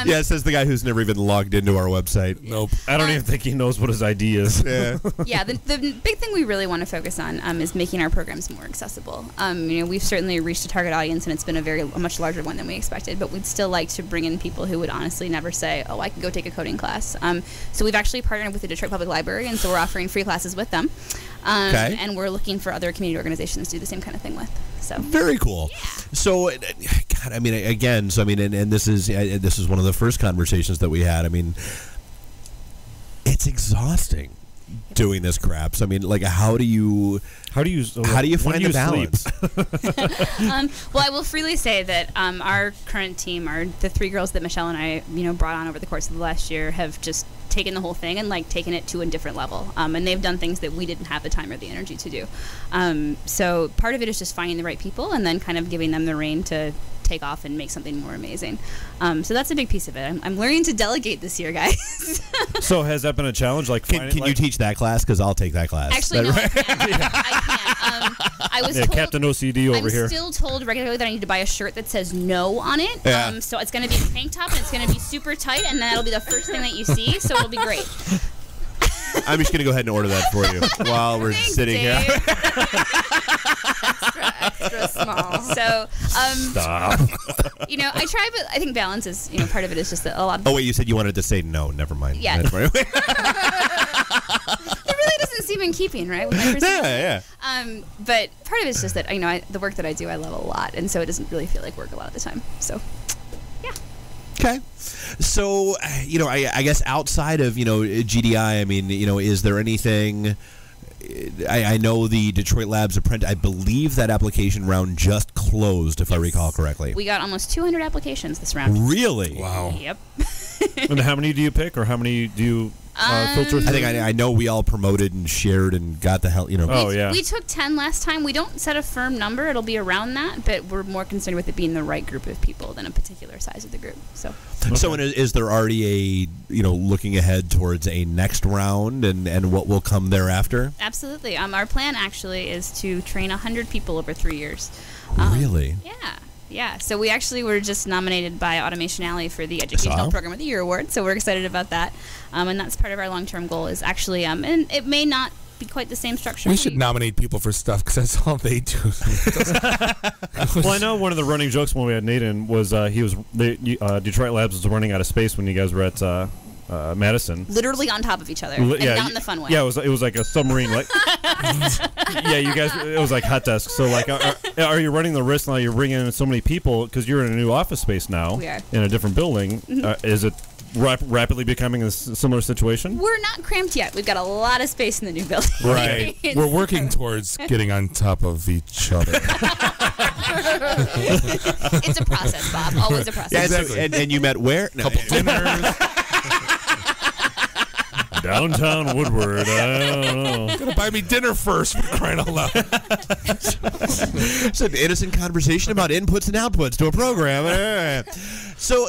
Yeah, it says the guy who's never even logged into our website. Nope. I don't even think he knows what his ID is. Yeah. Yeah, the big thing we really want to focus on is making our programs more accessible. We've certainly reached a target audience, and it's been a much larger one than we expected, but we'd still like to bring in people who would honestly never say, oh, I could go take a coding class. So we've actually partnered with the Detroit Public Library, and so we're offering free classes with them. And we're looking for other community organizations to do the same kind of thing with. So very cool. Yeah. So, God, I mean, again, and this is one of the first conversations that we had. I mean, it's exhausting doing this crap. So, I mean, like, how do you find the balance? Well, I will freely say that our current team, the three girls that Michelle and I, brought on over the course of the last year, have just taken the whole thing and taken it to a different level. And they've done things that we didn't have the time or the energy to do. So part of it is just finding the right people and then kind of giving them the rein to take off and make something more amazing. So that's a big piece of it. I'm learning to delegate this year, guys. So has that been a challenge? Can you teach that class? Because I'll take that class. Actually, no, I can't. I was told, Captain OCD over here. I'm still told regularly that I need to buy a shirt that says no on it. Yeah. So it's going to be a tank top and it's going to be super tight, and that'll be the first thing that you see. So it'll be great. I'm just going to go ahead and order that for you while we're sitting here. extra small. So, stop. I try, but I think balance is, part of it is just that a lot of. Oh wait, you said you wanted to say no. Never mind. Yeah. It really doesn't seem in keeping, right? With my personality. Yeah. But part of it is just that the work that I do, I love a lot, and so it doesn't really feel like work a lot of the time. So, yeah. Okay. So, I guess outside of, GDI, I mean, is there anything... I know the Detroit Labs Apprentice, I believe that application round just closed, if I recall correctly. We got almost 200 applications this round. Really? Wow. Yep. And how many do you pick, or how many do you filter through? I think I know we all promoted and shared and got the hell, We took 10 last time. We don't set a firm number. It'll be around that, but we're more concerned with it being the right group of people than a particular size of the group. So is there already looking ahead towards a next round and what will come thereafter? Absolutely. Our plan actually is to train 100 people over 3 years. Really? Yeah. So we actually were just nominated by Automation Alley for the Educational Program of the Year award. So we're excited about that. And that's part of our long-term goal is actually, and it may not be quite the same structure. We should nominate people for stuff because that's all they do. Well, I know one of the running jokes when we had Nate in was Detroit Labs was running out of space when you guys were at Madison. Literally on top of each other, and not in the fun way. Yeah, it was like a submarine. Like, yeah, you guys, it was like hot desk. So, like, are you running the risk now? You're bringing in so many people because you're in a new office space now. We are in a different building. Mm-hmm. Is it rapidly becoming a similar situation? We're not cramped yet. We've got a lot of space in the new building. Right. We're working towards getting on top of each other. It's a process, Bob. Always a process. Yeah, exactly. and you met where? No. Couple dinners. Downtown Woodward. I don't know. Gotta buy me dinner first, for crying out loud. It's an innocent conversation about inputs and outputs to a program. So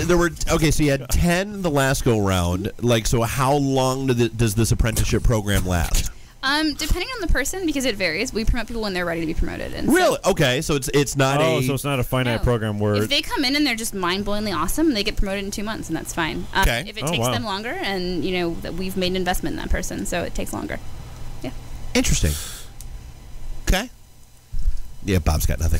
there were so you had 10 the last go round. So how long does this apprenticeship program last? Depending on the person, because it varies. We promote people when they're ready to be promoted. And really? Okay, so it's not so it's not a finite program where if they come in and they're just mind-blowingly awesome, they get promoted in 2 months, and that's fine. Okay. If it takes them longer, and that we've made an investment in that person, so it takes longer. Yeah. Interesting. Okay. Yeah, Bob's got nothing.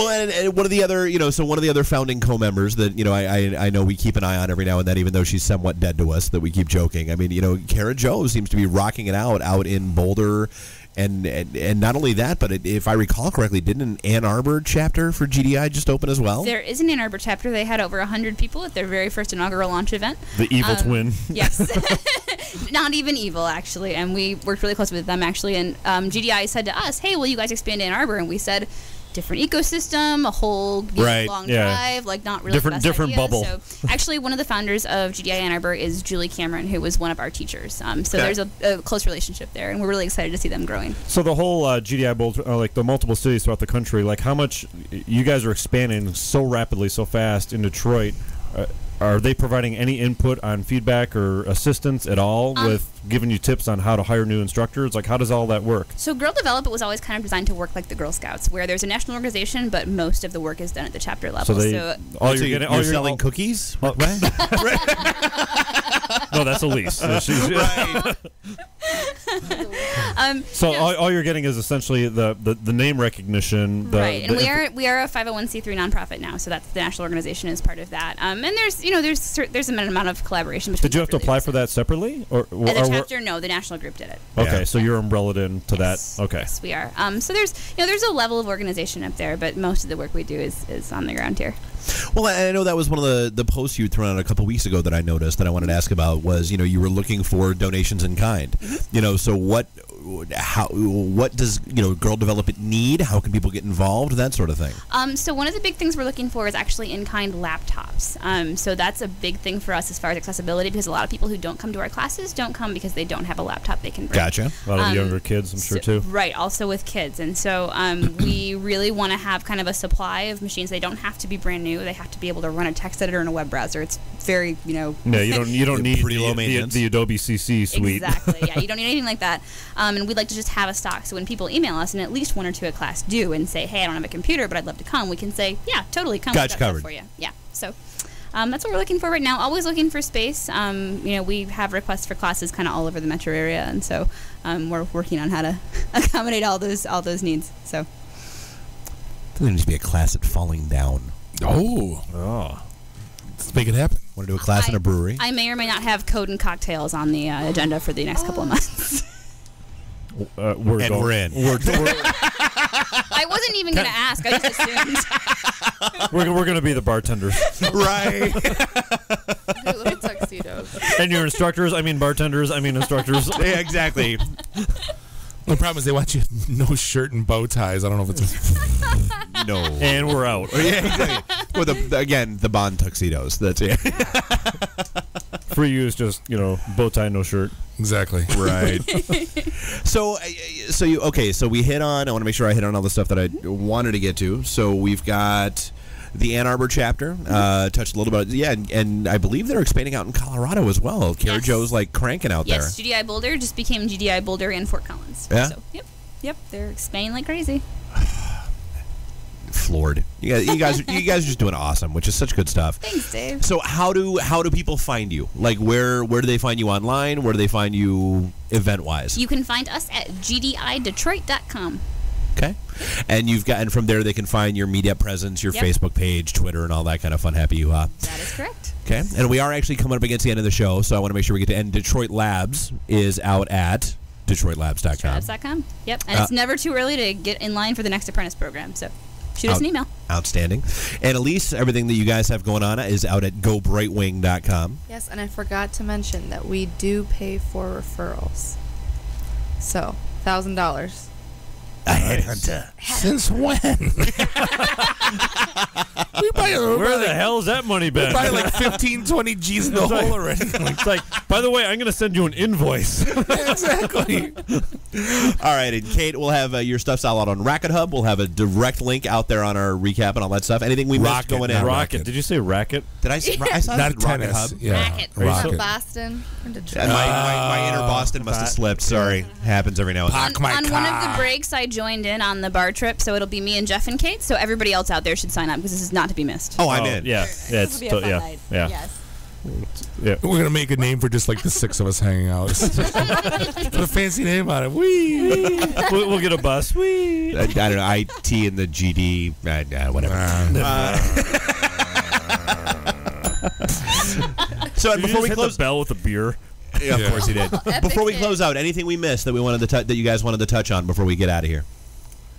Well, and one of the other, so one of the other founding co-members that, I know we keep an eye on every now and then, even though she's somewhat dead to us, that we keep joking. I mean, Kara Jo seems to be rocking it out in Boulder. And not only that, but if I recall correctly, didn't an Ann Arbor chapter for GDI just open as well? There is an Ann Arbor chapter. They had over 100 people at their very first inaugural launch event. The evil twin. Yes. Not even evil, actually. And we worked really close with them, actually. And GDI said to us, hey, will you guys expand Ann Arbor? And we said, different ecosystem, a whole long drive, like not really different bubble. So actually, one of the founders of GDI Ann Arbor is Julie Cameron, who was one of our teachers. So there's a close relationship there, and we're really excited to see them growing. So the whole GDI Bowl, like the multiple cities throughout the country, like how much you guys are expanding so rapidly, so fast in Detroit. Are they providing any input on feedback or assistance at all with giving you tips on how to hire new instructors? Like, how does all that work? So Girl Develop It was always kind of designed to work like the Girl Scouts, where there's a national organization, but most of the work is done at the chapter level. So you're selling cookies? No, that's Elise. Right. So all you're getting is essentially the name recognition. Right, and we are a 501c3 nonprofit now, so that's the national organization is part of that. And there's an amount of collaboration between. Did you have to apply for that separately, or the chapter? No, the national group did it. Okay, so you're umbrellaed into that. Okay, yes, we are. So there's a level of organization up there, but most of the work we do is on the ground here. Well, I know that was one of the posts you threw out a couple weeks ago that I noticed that I wanted to ask about was, you were looking for donations in kind. So what does Girl Development need? How can people get involved? That sort of thing. So one of the big things we're looking for is actually in-kind laptops. So that's a big thing for us as far as accessibility, because a lot of people who don't come to our classes don't come because they don't have a laptop they can bring. Gotcha. A lot of the younger kids, I'm sure, too. Right, also with kids. And so we really want to have kind of a supply of machines. They don't have to be brand new. They have to be able to run a text editor and a web browser. It's very, No, you don't need pretty low maintenance. The Adobe CC suite. Exactly, yeah. You don't need anything like that. And we'd like to just have a stock. So when people email us, and at least one or two at class do, and say, hey, I don't have a computer, but I'd love to come, we can say, yeah, totally, come. Got you covered. For you. Yeah, so that's what we're looking for right now. Always looking for space. We have requests for classes kind of all over the metro area, and so we're working on how to accommodate all those needs. So there needs to be a class at Falling Down. Oh. Let's make it happen. Want to do a class in a brewery? I may or may not have code and cocktails on the agenda for the next couple of months. We're in. I wasn't even going to ask. I just assumed. We're going to be the bartenders. Right. Little tuxedos. And your instructors, bartenders, instructors. Yeah, exactly. The problem is they want you no shirt and bow ties. I don't know if it's no. And we're out. Yeah, exactly. Well, the Bond tuxedos. That's it. For you is just bow tie, no shirt. Exactly. Right. So we hit on. I want to make sure I hit on all the stuff that I wanted to get to. So we've got the Ann Arbor chapter. Touched a little bit. Yeah, and I believe they're expanding out in Colorado as well. Kara Jo's like cranking out there. Yes, GDI Boulder just became GDI Boulder and Fort Collins. Yeah. So, yep, they're expanding like crazy. Floored. You guys are just doing awesome, which is such good stuff. Thanks, Dave. So how do people find you? Like where do they find you online? Where do they find you event wise? You can find us at gdidetroit.com. Okay. And from there they can find your media presence, your Facebook page, Twitter, and all that kind of fun happy hoo-ha. That is correct. Okay. And we are actually coming up against the end of the show, so I want to make sure we get to end. Detroit Labs is out at DetroitLabs.com. DetroitLabs.com. Yep. And it's never too early to get in line for the next apprentice program, so shoot us an email. Outstanding. And Elise, everything that you guys have going on is out at GoBrightwing.com. Yes, and I forgot to mention that we do pay for referrals. So, $1,000. A headhunter. Since when? Where the hell is that money been? We buy like 15, 20 G's in the hole already. It's like, by the way, I'm going to send you an invoice. Exactly. All right, and Kate, we'll have your stuff all out on Racket Hub. We'll have a direct link out there on our recap and all that stuff. Anything we missed going in? Rocket. Did you say racket? Did I saw not Rocket tennis. Hub? Yeah. Racket. Rocket. Boston. My inner Boston must have slipped. Sorry. Happens every now and then. On one of the breaks, I joined in on the bar trip, so it'll be me and Jeff and Kate. So everybody else out there should sign up because this is not to be missed. Oh, I'm in. Yeah. This will be a fun night. Yeah. Yes. Yeah. We're gonna make a name for just like the 6 of us hanging out. Put a fancy name on it. Wee. We'll get a bus. Wee. I don't know. IT and the GD. Whatever. So Did before you we just hit close, the bell with a beer. Yeah, of course he did. Before we close out, anything we missed that we wanted to that you guys wanted to touch on before we get out of here?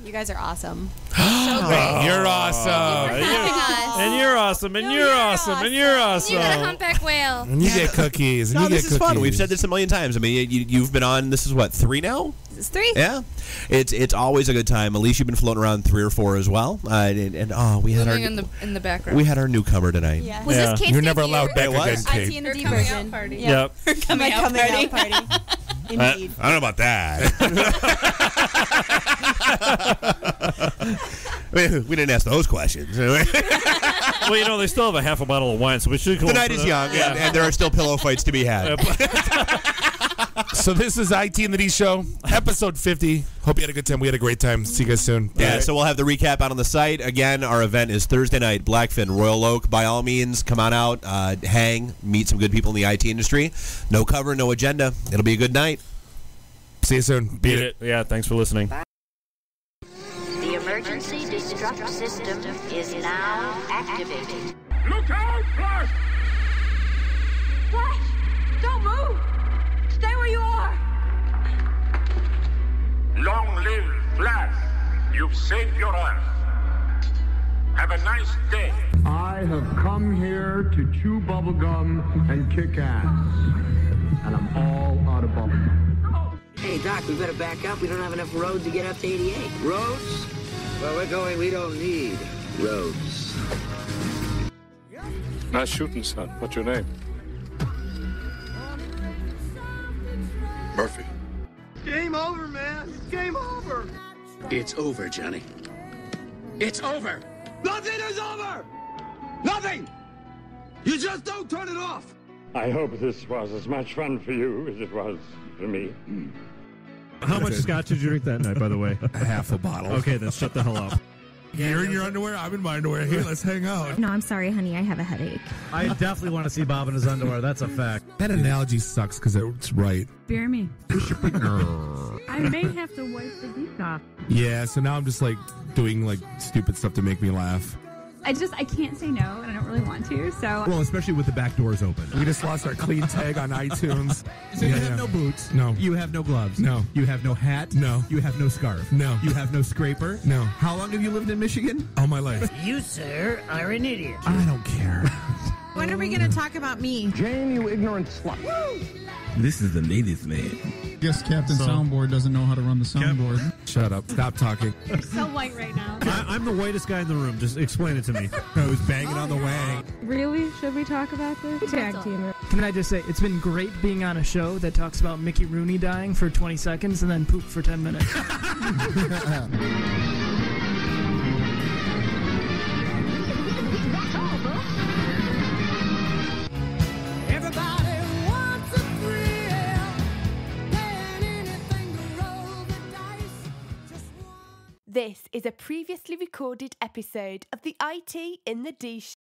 You guys are awesome. So great. You're awesome. And you're awesome. And you're awesome. And you're awesome. You got a humpback whale. And you get cookies. And No, you this get is fun. cookies. We've said this a million times. I mean, you've been on. This is what, 3 now? This is 3. Yeah, it's always a good time. Elise, you've been floating around 3 or 4 as well. And we had our Moving in the background. we had our newcomer tonight. Yeah. Was this Kate's You're never debut? allowed back It was. again, IT Kate. and the D coming out version. party. Yeah. Yep. My coming out party. Indeed. I don't know about that. We didn't ask those questions. Well, you know, they still have a half a bottle of wine, so we should. The night is young, and there are still pillow fights to be had. So this is IT and the D Show, episode 50. Hope you had a good time. We had a great time. See you guys soon. Yeah, so we'll have the recap out on the site. Again, our event is Thursday night, Blackfin, Royal Oak. By all means, come on out, hang, meet some good people in the IT industry. No cover, no agenda. It'll be a good night. See you soon. Beat it. Yeah, thanks for listening. The emergency destruct system is now activated. Look out, Flash! Flash! Don't move! Stay where you are! Long live Flash! You've saved your Earth. Have a nice day. I have come here to chew bubblegum and kick ass. And I'm all out of bubblegum. Hey, Doc, we better back up. We don't have enough road to get up to 88. Roads? Where we're going, we don't need roads. Nice shooting, son. What's your name? Murphy. Game over, man. It's game over. It's over, Johnny. It's over. Nothing is over. Nothing. You just don't turn it off. I hope this was as much fun for you as it was for me. How much scotch did you drink that night, by the way? Half a bottle. Okay, then shut the hell up. You're in your underwear. I'm in my underwear. Here, let's hang out. No, I'm sorry, honey. I have a headache. I definitely want to see Bob in his underwear. That's a fact. That analogy sucks because it's right. Bear me. I may have to wipe the geek off. Yeah, so now I'm just like doing like stupid stuff to make me laugh. I can't say no, and I don't really want to, so. Well, especially with the back doors open. We just lost our clean tag on iTunes. So you have no boots. No. You have no gloves. No. You have no hat. No. You have no scarf. No. You have no scraper. No. How long have you lived in Michigan? All my life. You, sir, are an idiot. I don't care. When are we going to talk about me? Jane, you ignorant slut. This is the ladies' man. Guess Captain Soundboard doesn't know how to run the soundboard. Shut up. Stop talking. You're so white right now. I'm the whitest guy in the room. Just explain it to me. I was banging on the wang. Really? Should we talk about this? Tag team. Can I just say, it's been great being on a show that talks about Mickey Rooney dying for 20 seconds and then poop for 10 minutes. This is a previously recorded episode of the IT in the D Show.